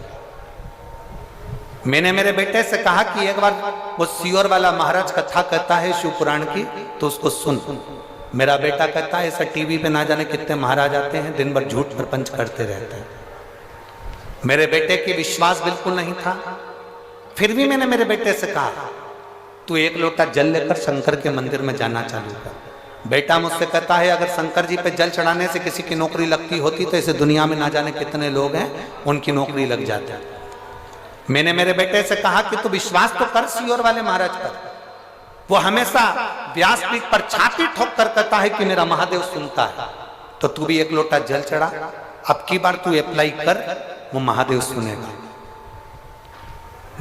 मैंने मेरे बेटे से कहा कि एक बार वो सियोर वाला महाराज कथा कहता है शिव पुराण की, तो उसको सुन। मेरा बेटा कहता है ऐसा टीवी पे ना जाने कितने महाराज आते हैं, दिन भर झूठ प्रपंच करते रहते हैं। मेरे बेटे की विश्वास बिल्कुल नहीं था, फिर भी मैंने मेरे बेटे से कहा तू 1 लोटा जल लेकर शंकर के मंदिर में जाना चालू कर। बेटा मुझसे कहता है अगर शंकर जी पे जल चढ़ाने से किसी की नौकरी लगती होती तो इसे दुनिया में ना जाने कितने लोग हैं उनकी नौकरी लग जाती। मैंने मेरे बेटे से कहा कि तू विश्वास तो कर सीहोर वाले महाराज पर। वो हमेशा व्यासपीठ पर छाती ठोक कर कहता है कि मेरा महादेव सुनता है। तो तू भी एक लोटा जल चढ़ा, अब की बार तू अप्लाई कर, वो महादेव सुनेगा।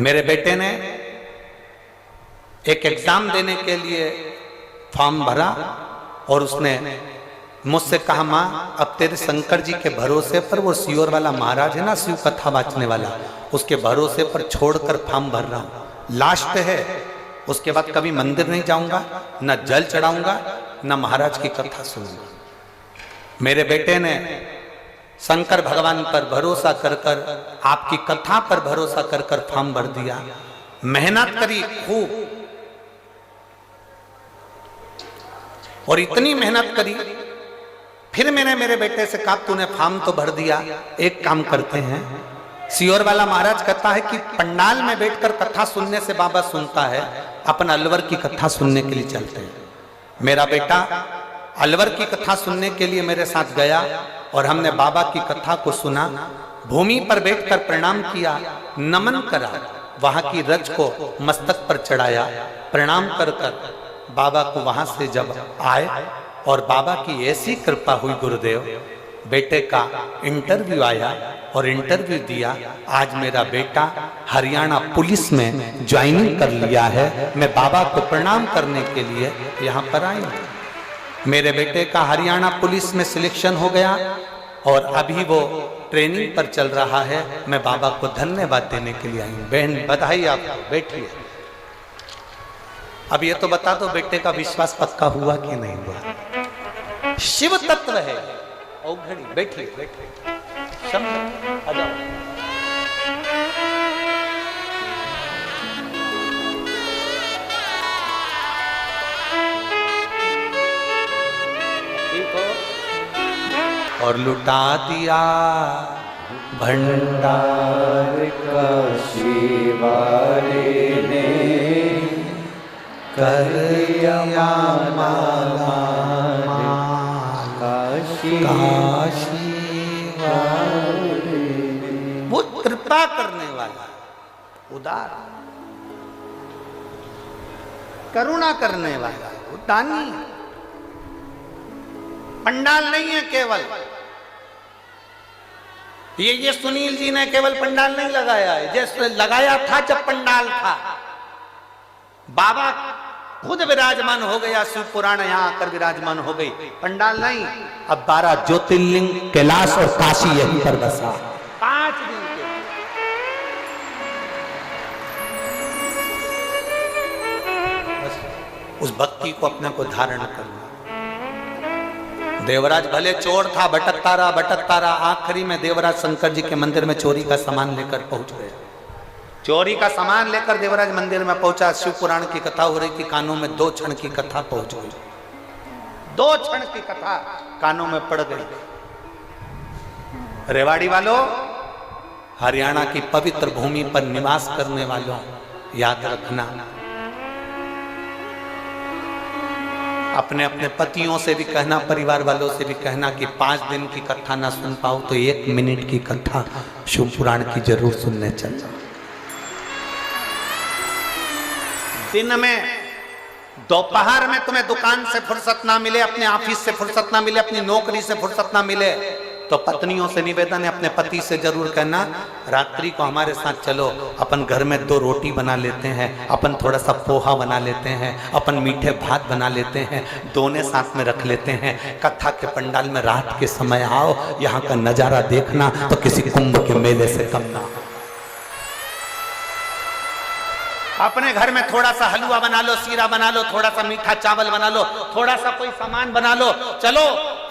मेरे बेटे ने एक एग्जाम देने के लिए फॉर्म भरा और उसने मुझसे कहा, माँ अब तेरे शंकर जी के भरोसे पर, वो सीहोर वाला महाराज है ना शिव कथा वाचने वाला, उसके भरोसे पर छोड़कर फॉर्म भर रहा हूं, लास्ट है, उसके बाद कभी मंदिर नहीं जाऊंगा, न जल चढ़ाऊंगा, न महाराज की कथा सुनूंगा। मेरे बेटे ने शंकर भगवान पर भरोसा कर कर, आपकी कथा पर भरोसा कर कर फॉर्म भर दिया। मेहनत करी खूब, और इतनी मेहनत करी, फिर मैंने मेरे बेटे से कहा तूने फॉर्म तो भर दिया, एक काम करते हैं, सीहोर वाला महाराज कहता है कि पंडाल में बैठकर कथा सुनने से बाबा सुनता है, अपन अलवर की कथा सुनने के लिए चलते हैं। मेरा बेटा अलवर की कथा सुनने के लिए मेरे साथ गया और हमने बाबा की कथा को सुना। भूमि पर बैठकर प्रणाम किया, नमन करा, वहां की रज को मस्तक पर चढ़ाया, प्रणाम कर कर बाबा को वहां से जब आए और बाबा की ऐसी कृपा हुई गुरुदेव, बेटे का इंटरव्यू आया और इंटरव्यू दिया। आज मेरा बेटा हरियाणा पुलिस में ज्वाइनिंग कर लिया है। मैं बाबा को प्रणाम करने के लिए यहाँ पर आई हूँ। मेरे बेटे का हरियाणा पुलिस में सिलेक्शन हो गया और अभी वो ट्रेनिंग पर चल रहा है। मैं बाबा को धन्यवाद देने के लिए आई हूँ। बहन बधाई आपको, बैठिए। अब ये तो बता दो बेटे का विश्वास पक्का हुआ कि नहीं हुआ? शिव तत्व है। औघड़ी बैठिए, बैठिए, समझ आ जाओ। और लुटा दिया भंडार का शिवाले ने, कर दिया माला काशी वाले। वो कृपा करने वाला, उदार, करुणा करने वाला, वो दानी। पंडाल नहीं है केवल ये सुनील जी ने केवल पंडाल नहीं लगाया है, जैसे लगाया था जब पंडाल था। बाबा खुद विराजमान हो गया, शिव पुराण यहाँ आकर विराजमान हो गई, पंडाल नहीं। अब 12 ज्योतिर्लिंग, कैलाश और काशी यहीं पर बसा। 5 दिन के उस भक्ति को अपने को धारण करना। देवराज भले चोर था, भटकता रहा, आखिरी में देवराज शंकर जी के मंदिर में चोरी का सामान लेकर पहुंच गए। चोरी का सामान लेकर देवराज मंदिर में पहुंचा। शिव पुराण की कथा हो रही थी, कानों में 2 क्षण की कथा पहुंच गई। 2 क्षण की कथा कानों में पड़ गई। रेवाड़ी वालों, हरियाणा की पवित्र भूमि पर निवास करने वालों, याद रखना, अपने अपने पतियों से भी कहना, परिवार वालों से भी कहना कि 5 दिन की कथा ना सुन पाओ तो 1 मिनट की कथा शिव पुराण की जरूर सुनने चल जाओ। दिन में, दोपहर में तुम्हें दुकान से फुर्सत ना मिले, अपने ऑफिस से फुर्सत ना मिले, अपनी नौकरी से फुर्सत ना मिले, तो पत्नियों से निवेदन है, अपने पति से जरूर कहना रात्रि को हमारे साथ चलो, अपन घर में 2 रोटी बना लेते हैं, अपन थोड़ा सा पोहा बना लेते हैं, अपन मीठे भात बना लेते हैं, दोनों साथ में रख लेते हैं। कथा के पंडाल में रात के समय आओ, यहाँ का नजारा देखना तो किसी कुंभ के मेले से कम ना। अपने घर में थोड़ा सा हलवा बना लो, सीरा बना लो, थोड़ा सा मीठा चावल बना लो, थोड़ा सा कोई सामान बना लो, चलो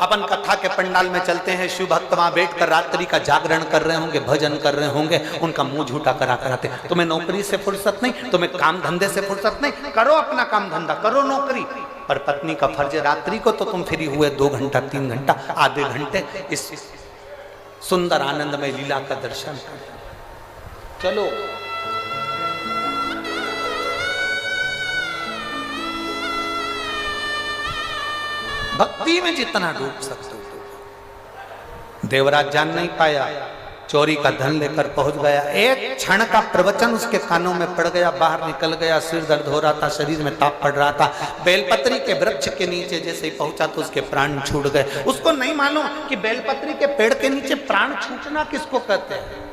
अपन कथा के पंडाल में चलते हैं। शिव भक्त वहां बैठकर रात्रि का जागरण कर रहे होंगे, भजन कर रहे होंगे, उनका मुंह झूठा करा कराते। तुम्हें नौकरी से फुर्सत नहीं, तुम्हें काम धंधे से फुर्सत नहीं, करो अपना काम धंधा, करो नौकरी, पर पत्नी का फर्ज रात्रि को तो तुम फ्री हुए 2 घंटा, 3 घंटा, आधे घंटे इस सुंदर आनंदमय लीला का दर्शन करो। चलो भक्ति में जितना डूब सकते हो। देवराज जान नहीं पाया, चोरी का धन लेकर पहुंच गया। एक क्षण का प्रवचन उसके कानों में पड़ गया, बाहर निकल गया, सिर दर्द हो रहा था, शरीर में ताप पड़ रहा था। बेलपत्री के वृक्ष के नीचे जैसे ही पहुंचा तो उसके प्राण छूट गए। उसको नहीं मालूम कि बेलपत्री के पेड़ के नीचे प्राण छूटना किसको कहते हैं।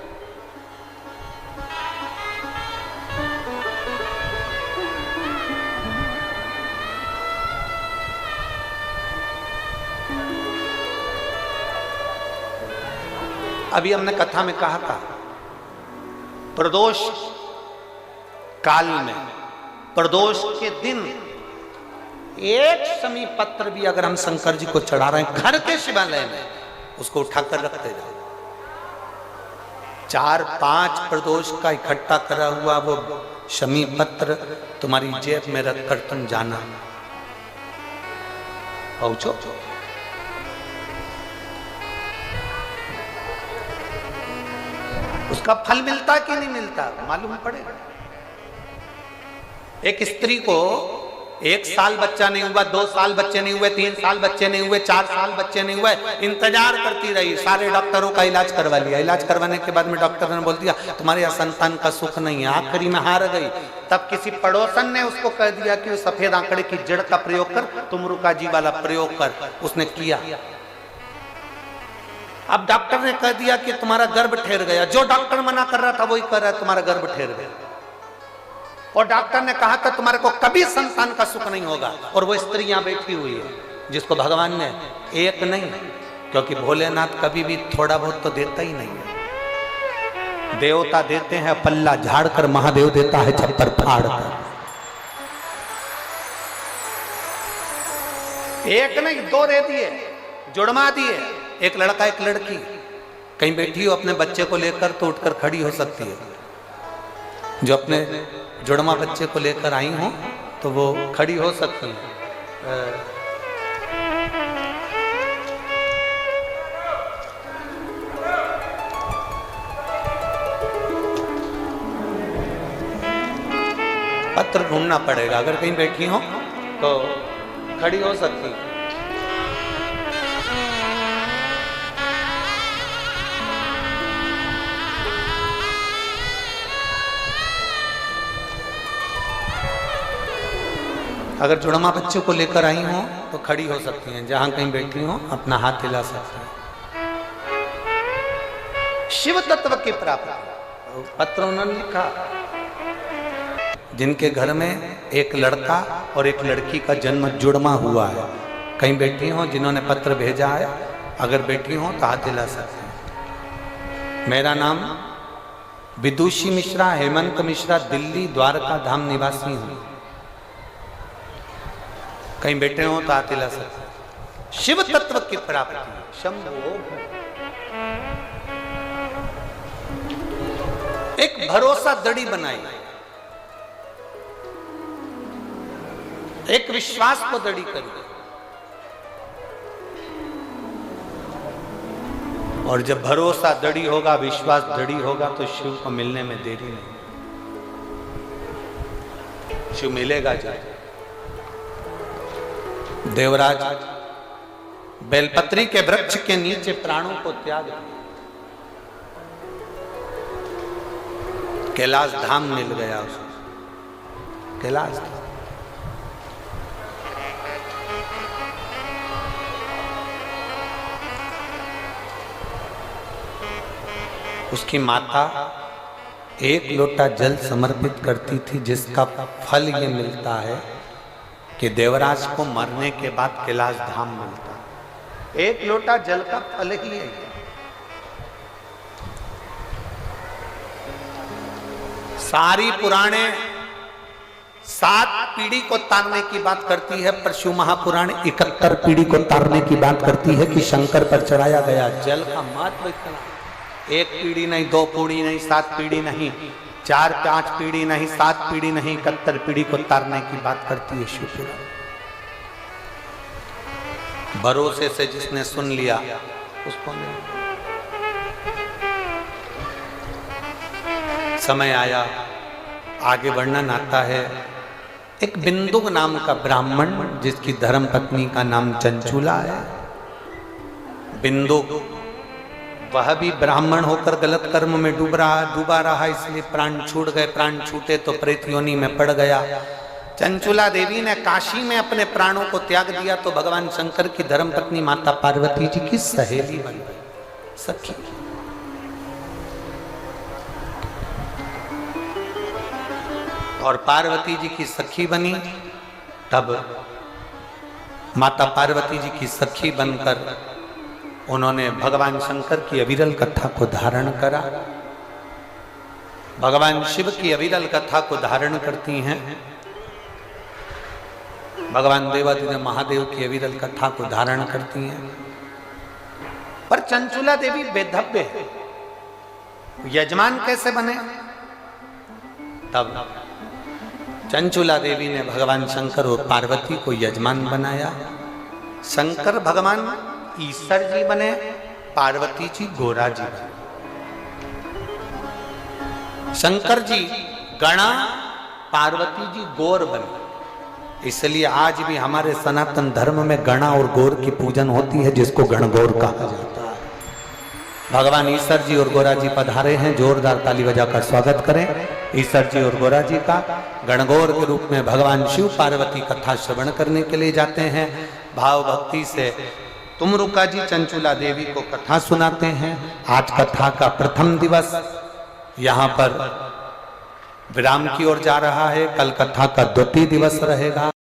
अभी हमने कथा में कहा था, प्रदोष काल में, प्रदोष के दिन एक शमी पत्र भी अगर हम शंकर जी को चढ़ा रहे हैं घर के शिवालय में, उसको उठाकर रखते जाओ। 4-5 प्रदोष का इकट्ठा करा हुआ वो शमी पत्र तुम्हारी जेब में रखकर तुम जाना, पहुंचो। उसका फल मिलता कि नहीं मिलता मालूम पड़ेगा। एक स्त्री को 1 साल बच्चा नहीं हुआ, 2 साल बच्चे नहीं हुए, 3 साल बच्चे नहीं हुए, 4 साल बच्चे नहीं हुए, इंतजार करती रही, सारे डॉक्टरों का इलाज करवा लिया। इलाज करवाने के बाद में डॉक्टर ने बोल दिया तुम्हारे यहाँ संतान का सुख नहीं है, आखिरी में हार गई। तब किसी पड़ोसन ने उसको कह दिया कि सफेद आंकड़े की जड़ का प्रयोग कर, तुमरुका जी वाला प्रयोग कर। उसने किया। अब डॉक्टर ने कह दिया कि तुम्हारा गर्भ ठहर गया। जो डॉक्टर मना कर रहा था वही कह रहा है तुम्हारा गर्भ ठहर गया। और डॉक्टर ने कहा था तुम्हारे को कभी संतान का सुख नहीं होगा। और वो स्त्री यहां बैठी हुई है जिसको भगवान ने एक नहीं, क्योंकि भोलेनाथ कभी भी थोड़ा बहुत तो देता ही नहीं है। देवता देते हैं पल्ला झाड़ कर, महादेव देता है छप्पर फाड़ कर। एक नहीं 2 दे दिए, जुड़वा दिए, एक लड़का एक लड़की। कहीं बैठी हो अपने बच्चे को लेकर तो उठकर खड़ी हो सकती है। जो अपने जुड़वा बच्चे को लेकर आई हो तो वो खड़ी हो सकती है। पत्र ढूंढना पड़ेगा। अगर कहीं बैठी हो तो खड़ी हो सकती है। अगर जुड़वा बच्चे को लेकर आई हो तो खड़ी हो सकती हैं। जहां कहीं बैठी हो अपना हाथ हिला सकती हैं। शिव तत्व की प्राप्ति पत्र उन्होंने लिखा। जिनके घर में एक लड़का और एक लड़की का जन्म जुड़वा हुआ है, कहीं बैठी हो जिन्होंने पत्र भेजा है, अगर बैठी हो तो हाथ हिला सकते हैं। मेरा नाम विदुषी मिश्रा, हेमंत मिश्रा, दिल्ली द्वारका धाम निवासी हूं। कहीं बैठे हो तो हाथ हिला सकते। शिव तत्व की प्राप्ति शंभो। एक भरोसा दड़ी बनाई, एक विश्वास को दड़ी करी। और जब भरोसा दड़ी होगा, विश्वास दड़ी होगा तो शिव को मिलने में देरी नहीं। शिव मिलेगा। जाए देवराज बेलपत्री के वृक्ष के नीचे प्राणों को त्याग कैलाश धाम मिल गया उसको। कैलाश धाम उसकी माता 1 लोटा जल समर्पित करती थी, जिसका फल ये मिलता है कि देवराज को मरने के बाद कैलाश धाम मिलता। 1 लोटा जल का फल ही है। सारी पुराणे 7 पीढ़ी को तारने की बात करती है, पर शिव महापुराण 71 पीढ़ी को तारने की बात करती है कि शंकर पर चढ़ाया गया जल का महत्व इतना। 1 पीढ़ी नहीं, 2 पीढ़ी नहीं, 7 पीढ़ी नहीं, 4-5 पीढ़ी नहीं, 7 पीढ़ी नहीं, 71 पीढ़ी को तारने की बात करती है शिव पुराण। भरोसे से जिसने सुन लिया उसको नहीं। समय आया, आगे वर्णन आता है। एक बिंदु नाम का ब्राह्मण, जिसकी धर्म पत्नी का नाम चंचूला है। बिंदु वह भी ब्राह्मण होकर गलत कर्म में डूबा रहा, इसलिए प्राण छूट गए। प्राण छूटे तो प्रेत योनि में पड़ गया। चंचुला देवी ने काशी में अपने प्राणों को त्याग दिया तो भगवान शंकर की धर्मपत्नी माता पार्वती जी की सहेली बन गई, सखी। और पार्वती जी की सखी बनी, तब माता पार्वती जी की सखी बनकर उन्होंने भगवान शंकर की अविरल कथा को धारण करा। भगवान शिव की अविरल कथा को धारण करती हैं, भगवान देवादिदेव महादेव की अविरल कथा को धारण करती हैं। पर चंचुला देवी बेधव्य है, यजमान कैसे बने? तब चंचुला देवी ने भगवान शंकर और पार्वती को यजमान बनाया। शंकर भगवान ईश्वर जी बने, पार्वती जी गोरा जी बने। शंकर जी गणा, पार्वती जी गोर बने। इसलिए आज भी हमारे सनातन धर्म में गणा और गौर की पूजन होती है, जिसको गणगौर कहा जाता है। भगवान ईश्वर जी और गोरा जी पधारे हैं, जोरदार ताली बजाकर स्वागत करें ईश्वर जी और गोरा जी का। गणगौर के रूप में भगवान शिव पार्वती कथा श्रवण करने के लिए जाते हैं। भाव भक्ति से तुमरुका जी चंचुला देवी को कथा सुनाते हैं। आज कथा का प्रथम दिवस यहाँ पर विराम की ओर जा रहा है, कल कथा का द्वितीय दिवस रहेगा।